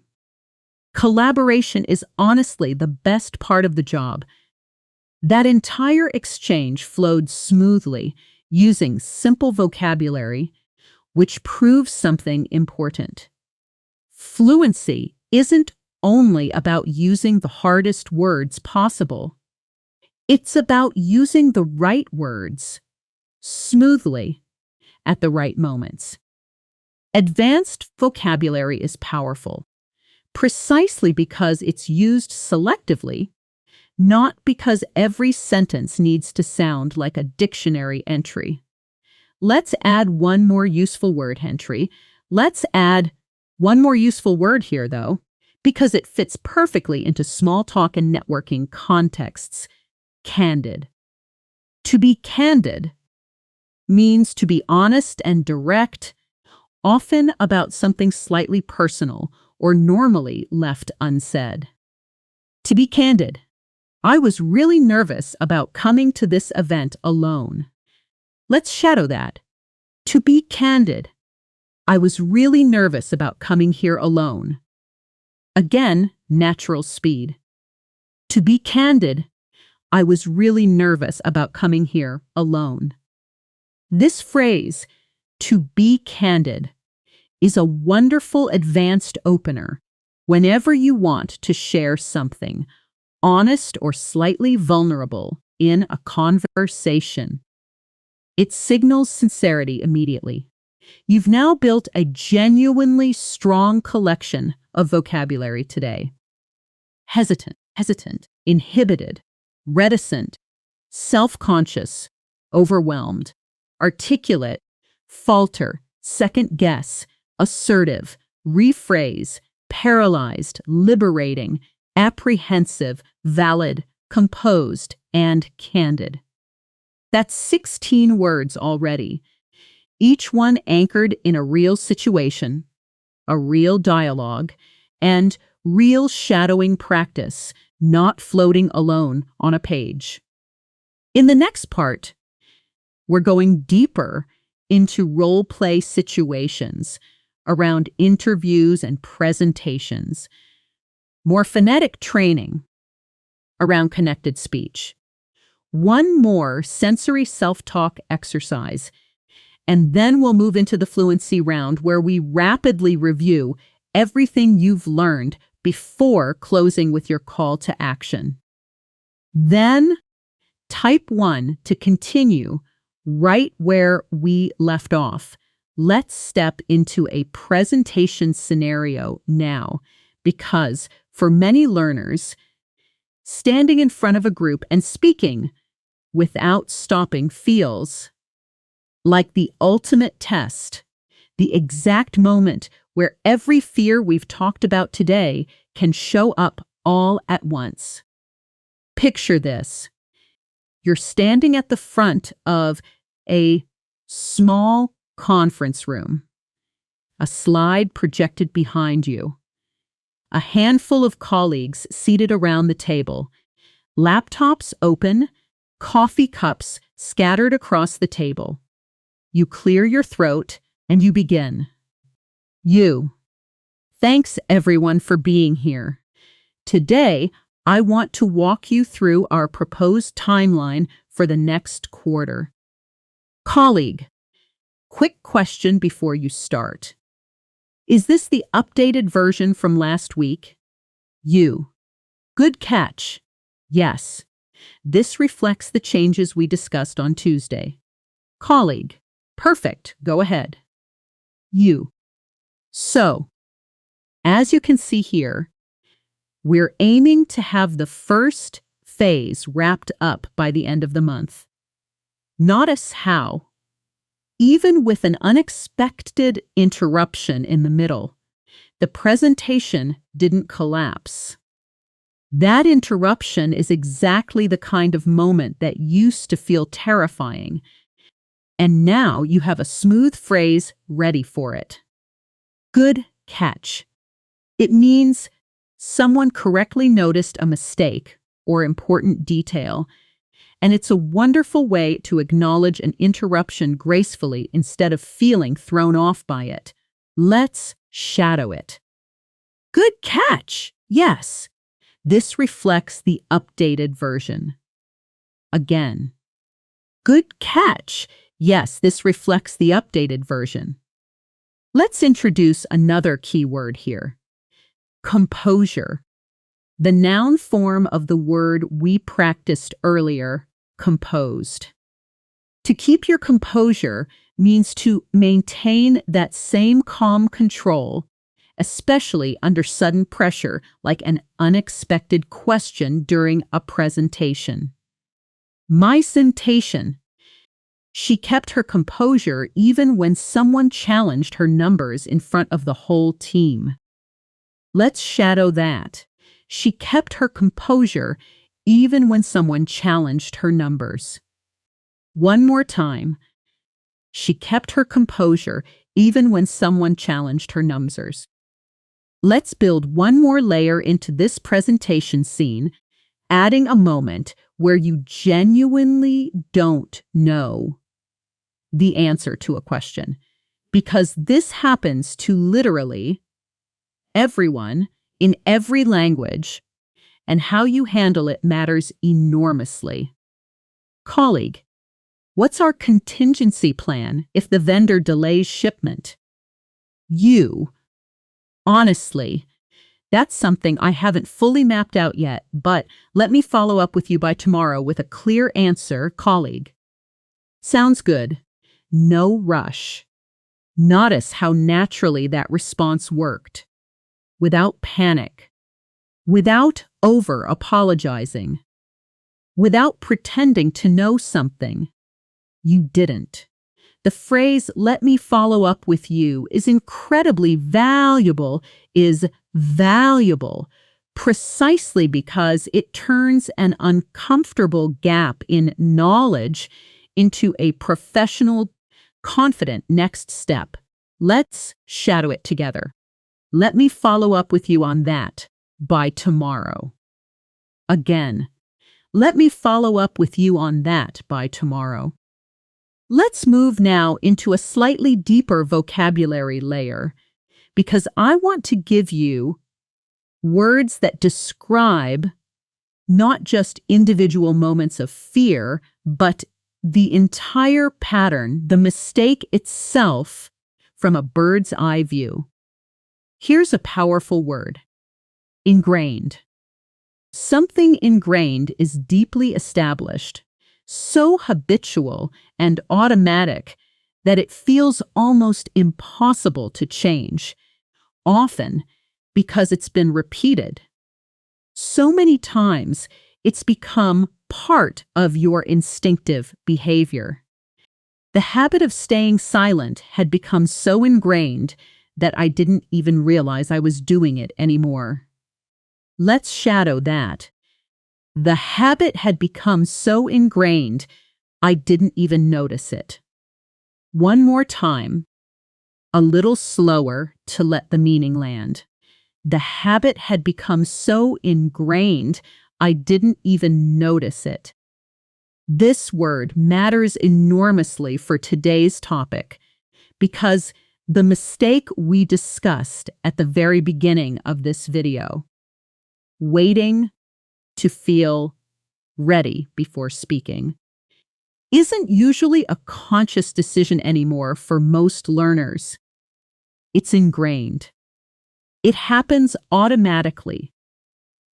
Collaboration is honestly the best part of the job. That entire exchange flowed smoothly using simple vocabulary, which proves something important. Fluency isn't only about using the hardest words possible. It's about using the right words smoothly at the right moments. Advanced vocabulary is powerful, precisely because it's used selectively, not because every sentence needs to sound like a dictionary entry. Let's add one more useful word entry. Let's add one more useful word here, though, because it fits perfectly into small talk and networking contexts. Candid. To be candid means to be honest and direct, often about something slightly personal or normally left unsaid. To be candid. I was really nervous about coming to this event alone. Let's shadow that. To be candid. I was really nervous about coming here alone. Again, natural speed. To be candid. I was really nervous about coming here alone. This phrase, to be candid, is a wonderful advanced opener whenever you want to share something, honest or slightly vulnerable, in a conversation. It signals sincerity immediately. You've now built a genuinely strong collection of vocabulary today. Hesitant, inhibited, reticent, self-conscious, overwhelmed, articulate, falter, second guess, assertive, rephrase, paralyzed, liberating, apprehensive, valid, composed, and candid. That's 16 words already, each one anchored in a real situation, a real dialogue, and real shadowing practice, not floating alone on a page. In the next part, we're going deeper into role-play situations around interviews and presentations, more phonetic training around connected speech, one more sensory self-talk exercise, and then we'll move into the fluency round where we rapidly review everything you've learned before closing with your call to action. Then, type 1 to continue right where we left off. Let's step into a presentation scenario now, because for many learners, standing in front of a group and speaking without stopping feels like the ultimate test, the exact moment where every fear we've talked about today can show up all at once. Picture this. You're standing at the front of a small conference room, a slide projected behind you, a handful of colleagues seated around the table, laptops open, coffee cups scattered across the table. You clear your throat and you begin. Thanks everyone for being here. Today, I want to walk you through our proposed timeline for the next quarter. Colleague, quick question before you start. Is this the updated version from last week? Good catch. Yes. This reflects the changes we discussed on Tuesday. Colleague. Perfect. Go ahead. You. So, as you can see here, we're aiming to have the first phase wrapped up by the end of the month. Notice how, even with an unexpected interruption in the middle, the presentation didn't collapse. That interruption is exactly the kind of moment that used to feel terrifying, and now you have a smooth phrase ready for it. Good catch. It means someone correctly noticed a mistake or important detail, and it's a wonderful way to acknowledge an interruption gracefully instead of feeling thrown off by it. Let's shadow it. Good catch! Yes. This reflects the updated version. Again. Good catch! Yes, this reflects the updated version. Let's introduce another key word here. Composure. The noun form of the word we practiced earlier, composed. To keep your composure means to maintain that same calm control, especially under sudden pressure like an unexpected question during a presentation. My citation. She kept her composure even when someone challenged her numbers in front of the whole team. Let's shadow that. She kept her composure even when someone challenged her numbers. One more time. She kept her composure even when someone challenged her numbers. Let's build one more layer into this presentation scene, adding a moment where you genuinely don't know the answer to a question, because this happens to literally everyone in every language, and how you handle it matters enormously. Colleague, what's our contingency plan if the vendor delays shipment? You. Honestly, that's something I haven't fully mapped out yet, but let me follow up with you by tomorrow with a clear answer, colleague. Sounds good. No rush. Notice how naturally that response worked. Without panic. Without over-apologizing. Without pretending to know something. You didn't. The phrase, "let me follow up with you," is valuable precisely because it turns an uncomfortable gap in knowledge into a professional, confident next step. Let's shadow it together. Let me follow up with you on that by tomorrow. Again, let me follow up with you on that by tomorrow. Let's move now into a slightly deeper vocabulary layer, because I want to give you words that describe not just individual moments of fear, but the entire pattern, the mistake itself, from a bird's eye view. Here's a powerful word. Ingrained. Something ingrained is deeply established, so habitual and automatic that it feels almost impossible to change, often because it's been repeated. So many times, it's become part of your instinctive behavior. The habit of staying silent had become so ingrained that I didn't even realize I was doing it anymore. Let's shadow that. The habit had become so ingrained, I didn't even notice it. One more time, a little slower to let the meaning land. The habit had become so ingrained, I didn't even notice it. This word matters enormously for today's topic because the mistake we discussed at the very beginning of this video, waiting to feel ready before speaking, isn't usually a conscious decision anymore for most learners. It's ingrained. It happens automatically,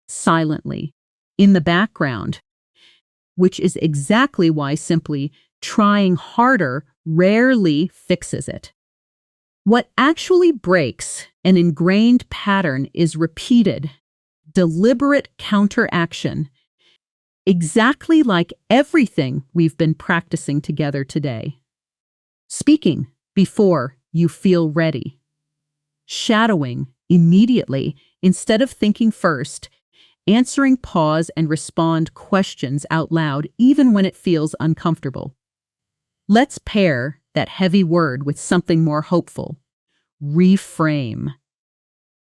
silently, in the background, which is exactly why simply trying harder rarely fixes it. What actually breaks an ingrained pattern is repeated, deliberate counteraction, exactly like everything we've been practicing together today. Speaking before you feel ready. Shadowing immediately instead of thinking first. Answering pause and respond questions out loud even when it feels uncomfortable. Let's pair that heavy word with something more hopeful. Reframe.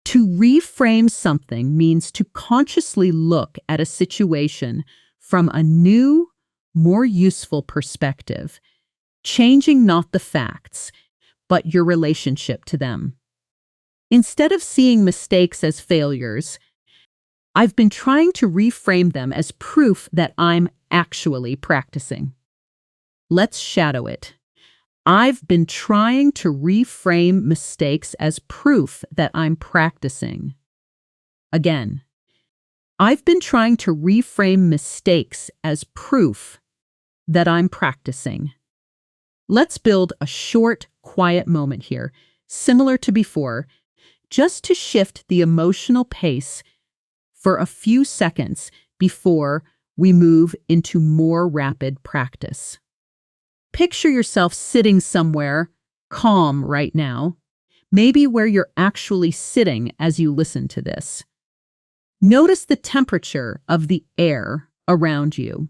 To reframe something means to consciously look at a situation from a new, more useful perspective, changing not the facts, but your relationship to them. Instead of seeing mistakes as failures, I've been trying to reframe them as proof that I'm actually practicing. Let's shadow it. I've been trying to reframe mistakes as proof that I'm practicing. Again, I've been trying to reframe mistakes as proof that I'm practicing. Let's build a short, quiet moment here, similar to before, just to shift the emotional pace for a few seconds before we move into more rapid practice. Picture yourself sitting somewhere calm right now, maybe where you're actually sitting as you listen to this. Notice the temperature of the air around you.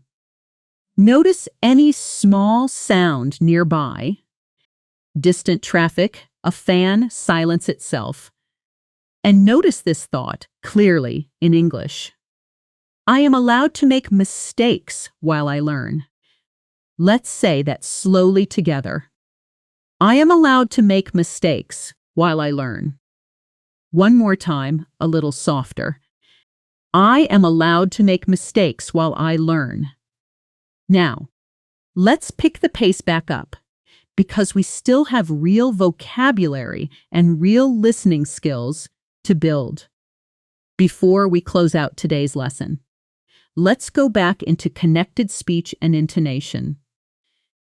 Notice any small sound nearby, distant traffic, a fan, silence itself. And notice this thought clearly in English. I am allowed to make mistakes while I learn. Let's say that slowly together. I am allowed to make mistakes while I learn. One more time, a little softer. I am allowed to make mistakes while I learn. Now, let's pick the pace back up, because we still have real vocabulary and real listening skills to build. Before we close out today's lesson, let's go back into connected speech and intonation.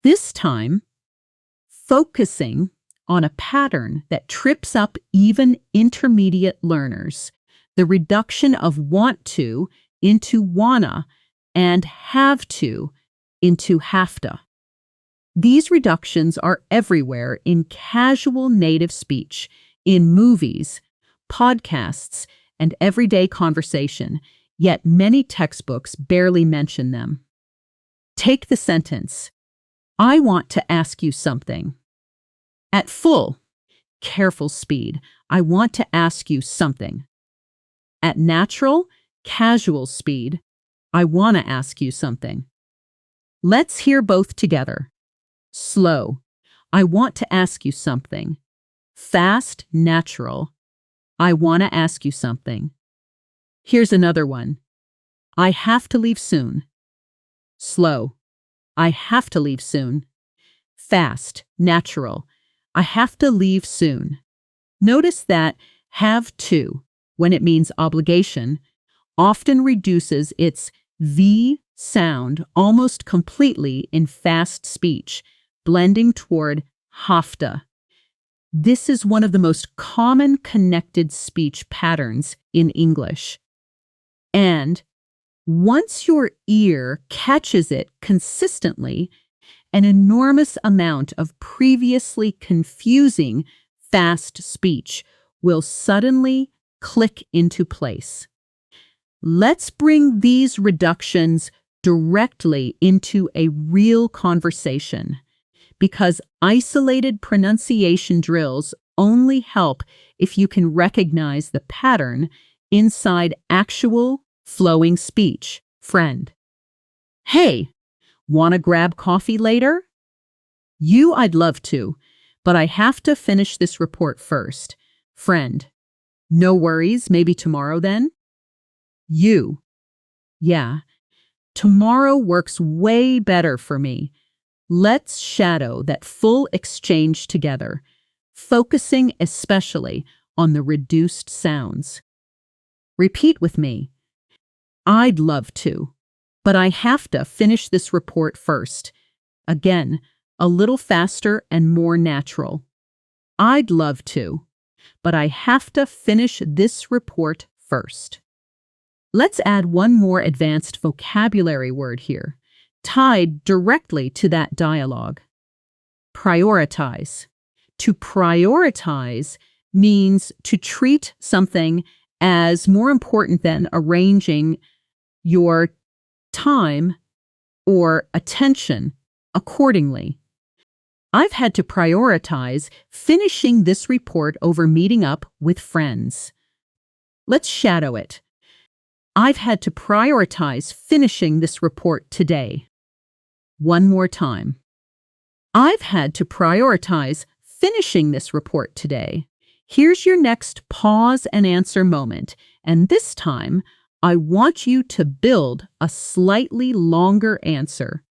This time, focusing on a pattern that trips up even intermediate learners, the reduction of want to into wanna and have to into have to. These reductions are everywhere in casual native speech, in movies, podcasts, and everyday conversation, yet many textbooks barely mention them. Take the sentence, I want to ask you something. At full, careful speed, I want to ask you something. At natural, casual speed, I want to ask you something. Let's hear both together. Slow, I want to ask you something. Fast, natural, I want to ask you something. Here's another one. I have to leave soon. Slow, I have to leave soon. Fast, natural, I have to leave soon. Notice that have to, when it means obligation, often reduces its V sound almost completely in fast speech, blending toward hafta. This is one of the most common connected speech patterns in English. And once your ear catches it consistently, an enormous amount of previously confusing fast speech will suddenly click into place. Let's bring these reductions directly into a real conversation, because isolated pronunciation drills only help if you can recognize the pattern inside actual flowing speech. Friend. Hey, wanna grab coffee later? I'd love to, but I have to finish this report first. Friend. No worries, maybe tomorrow then? Yeah, tomorrow works way better for me. Let's shadow that full exchange together, focusing especially on the reduced sounds. Repeat with me. I'd love to, but I have to finish this report first. Again, a little faster and more natural. I'd love to, but I have to finish this report first. Let's add one more advanced vocabulary word here, tied directly to that dialogue. Prioritize. To prioritize means to treat something as more important than arranging your time or attention accordingly. I've had to prioritize finishing this report over meeting up with friends. Let's shadow it. I've had to prioritize finishing this report today. One more time. I've had to prioritize finishing this report today. Here's your next pause and answer moment, and this time, I want you to build a slightly longer answer.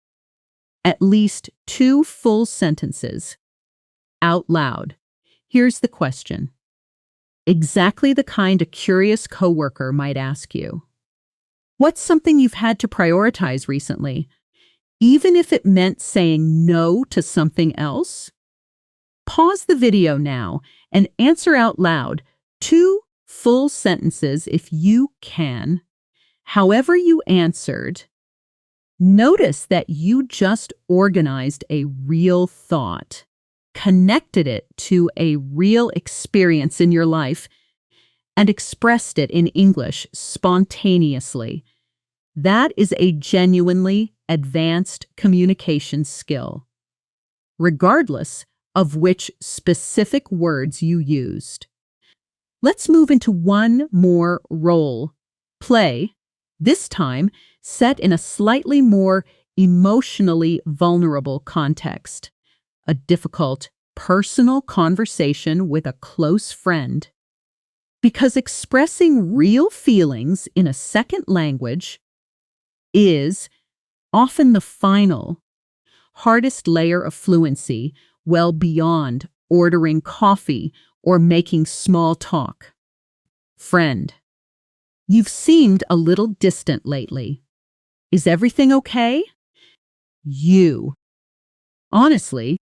At least 2 full sentences. Out loud. Here's the question. Exactly the kind a curious coworker might ask you. What's something you've had to prioritize recently, even if it meant saying no to something else? Pause the video now and answer out loud 2 full sentences if you can. However you answered, notice that you just organized a real thought, connected it to a real experience in your life, and expressed it in English spontaneously. That is a genuinely advanced communication skill, regardless of which specific words you used. Let's move into one more role play, this time set in a slightly more emotionally vulnerable context, a difficult personal conversation with a close friend. Because expressing real feelings in a second language is often the final, hardest layer of fluency, well beyond ordering coffee or making small talk. Friend, you've seemed a little distant lately. Is everything okay? You. Honestly,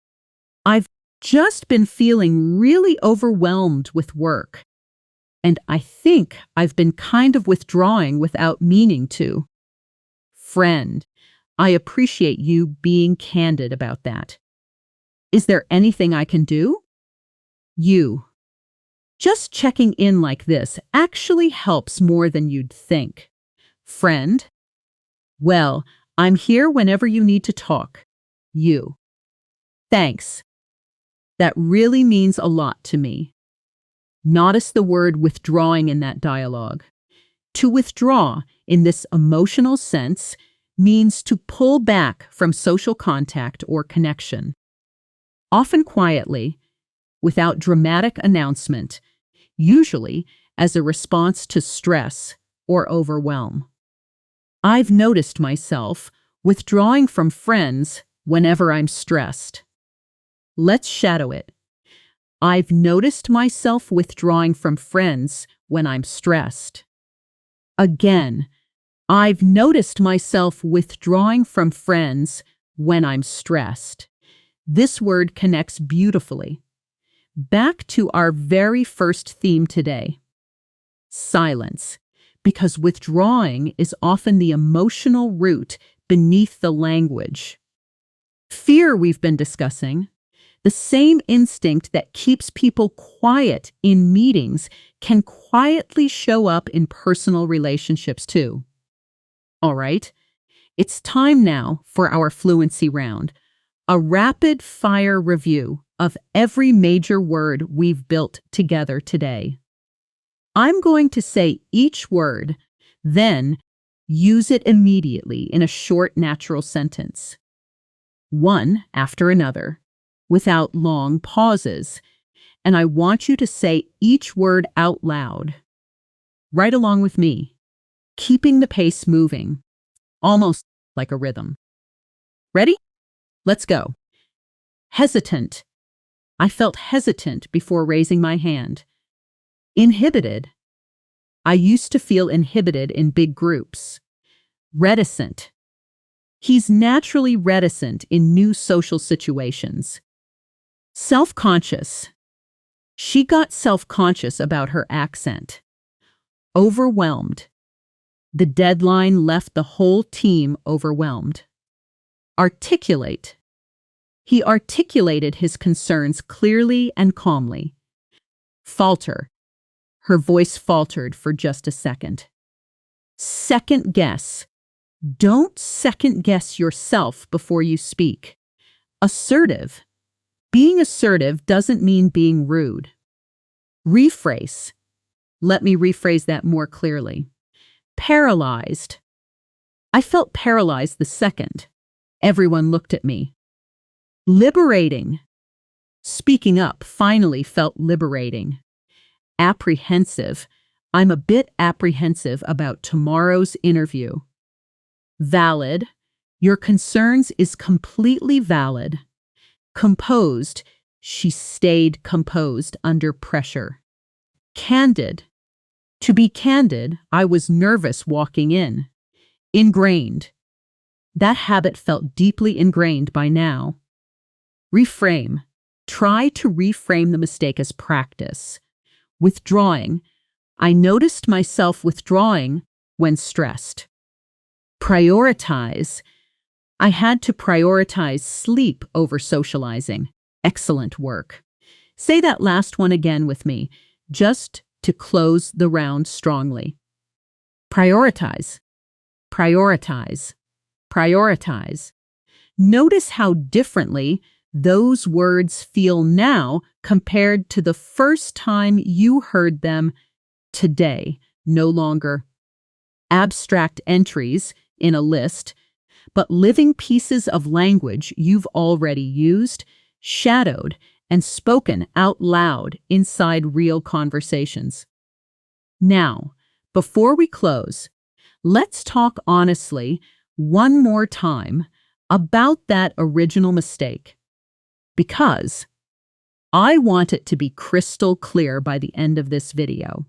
I've just been feeling really overwhelmed with work, and I think I've been kind of withdrawing without meaning to. Friend, I appreciate you being candid about that. Is there anything I can do? You. Just checking in like this actually helps more than you'd think. Friend, well, I'm here whenever you need to talk. You. Thanks. That really means a lot to me. Notice the word withdrawing in that dialogue. To withdraw, in this emotional sense, means to pull back from social contact or connection. Often quietly, without dramatic announcement, usually as a response to stress or overwhelm. I've noticed myself withdrawing from friends whenever I'm stressed. Let's shadow it. I've noticed myself withdrawing from friends when I'm stressed. Again, I've noticed myself withdrawing from friends when I'm stressed. This word connects beautifully. Back to our very first theme today. Silence, because withdrawing is often the emotional root beneath the language. Fear we've been discussing, the same instinct that keeps people quiet in meetings can quietly show up in personal relationships too. All right, it's time now for our fluency round, a rapid-fire review of every major word we've built together today. I'm going to say each word, then use it immediately in a short, natural sentence. One after another, without long pauses, and I want you to say each word out loud. Right along with me, keeping the pace moving, almost like a rhythm. Ready? Let's go. Hesitant. I felt hesitant before raising my hand. Inhibited. I used to feel inhibited in big groups. Reticent. He's naturally reticent in new social situations. Self-conscious. She got self-conscious about her accent. Overwhelmed. The deadline left the whole team overwhelmed. Articulate. He articulated his concerns clearly and calmly. Falter. Her voice faltered for just a second. Second guess. Don't second guess yourself before you speak. Assertive. Being assertive doesn't mean being rude. Rephrase. Let me rephrase that more clearly. Paralyzed. I felt paralyzed the second. Everyone looked at me. Liberating. Speaking up finally felt liberating. Apprehensive. I'm a bit apprehensive about tomorrow's interview. Valid. Your concerns is completely valid. Composed. She stayed composed under pressure. Candid. To be candid, I was nervous walking in. Ingrained. That habit felt deeply ingrained by now. Reframe. Try to reframe the mistake as practice. Withdrawing. I noticed myself withdrawing when stressed. Prioritize. I had to prioritize sleep over socializing. Excellent work. Say that last one again with me, just to close the round strongly. Prioritize. Prioritize. Prioritize. Notice how differently those words feel now compared to the first time you heard them today. No longer abstract entries in a list, but living pieces of language you've already used, shadowed, and spoken out loud inside real conversations. Now, before we close, let's talk honestly one more time about that original mistake. Because I want it to be crystal clear by the end of this video.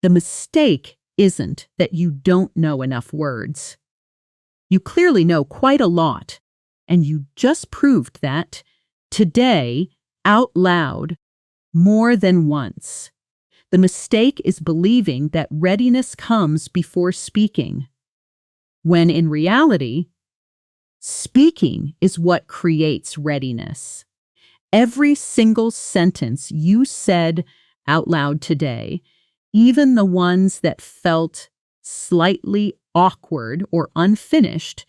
The mistake isn't that you don't know enough words. You clearly know quite a lot, and you just proved that today, out loud, more than once. The mistake is believing that readiness comes before speaking, when in reality, speaking is what creates readiness. Every single sentence you said out loud today, even the ones that felt slightly awkward or unfinished,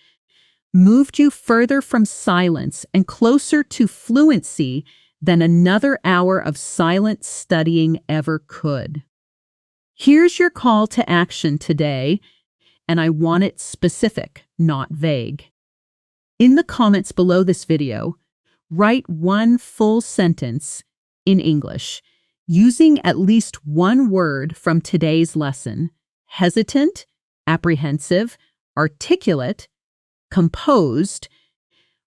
moved you further from silence and closer to fluency than another hour of silent studying ever could. Here's your call to action today, and I want it specific, not vague. In the comments below this video, write one full sentence in English, using at least one word from today's lesson: hesitant, apprehensive, articulate, composed,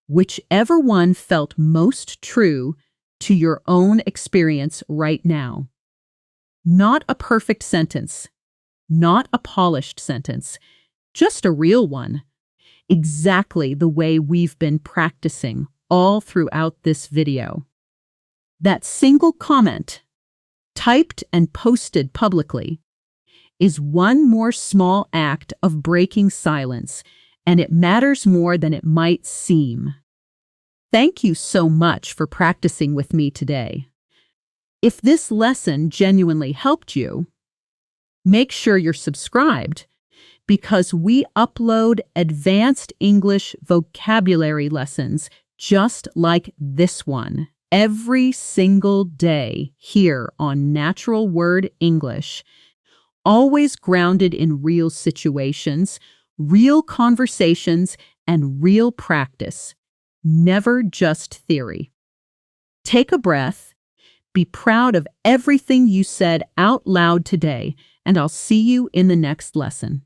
whichever one felt most true to your own experience right now. Not a perfect sentence, not a polished sentence, just a real one, exactly the way we've been practicing all throughout this video. That single comment, typed and posted publicly, is one more small act of breaking silence, and it matters more than it might seem. Thank you so much for practicing with me today. If this lesson genuinely helped you, make sure you're subscribed, because we upload advanced English vocabulary lessons just like this one every single day here on Natural Word English, always grounded in real situations, real conversations, and real practice, never just theory. Take a breath, be proud of everything you said out loud today, and I'll see you in the next lesson.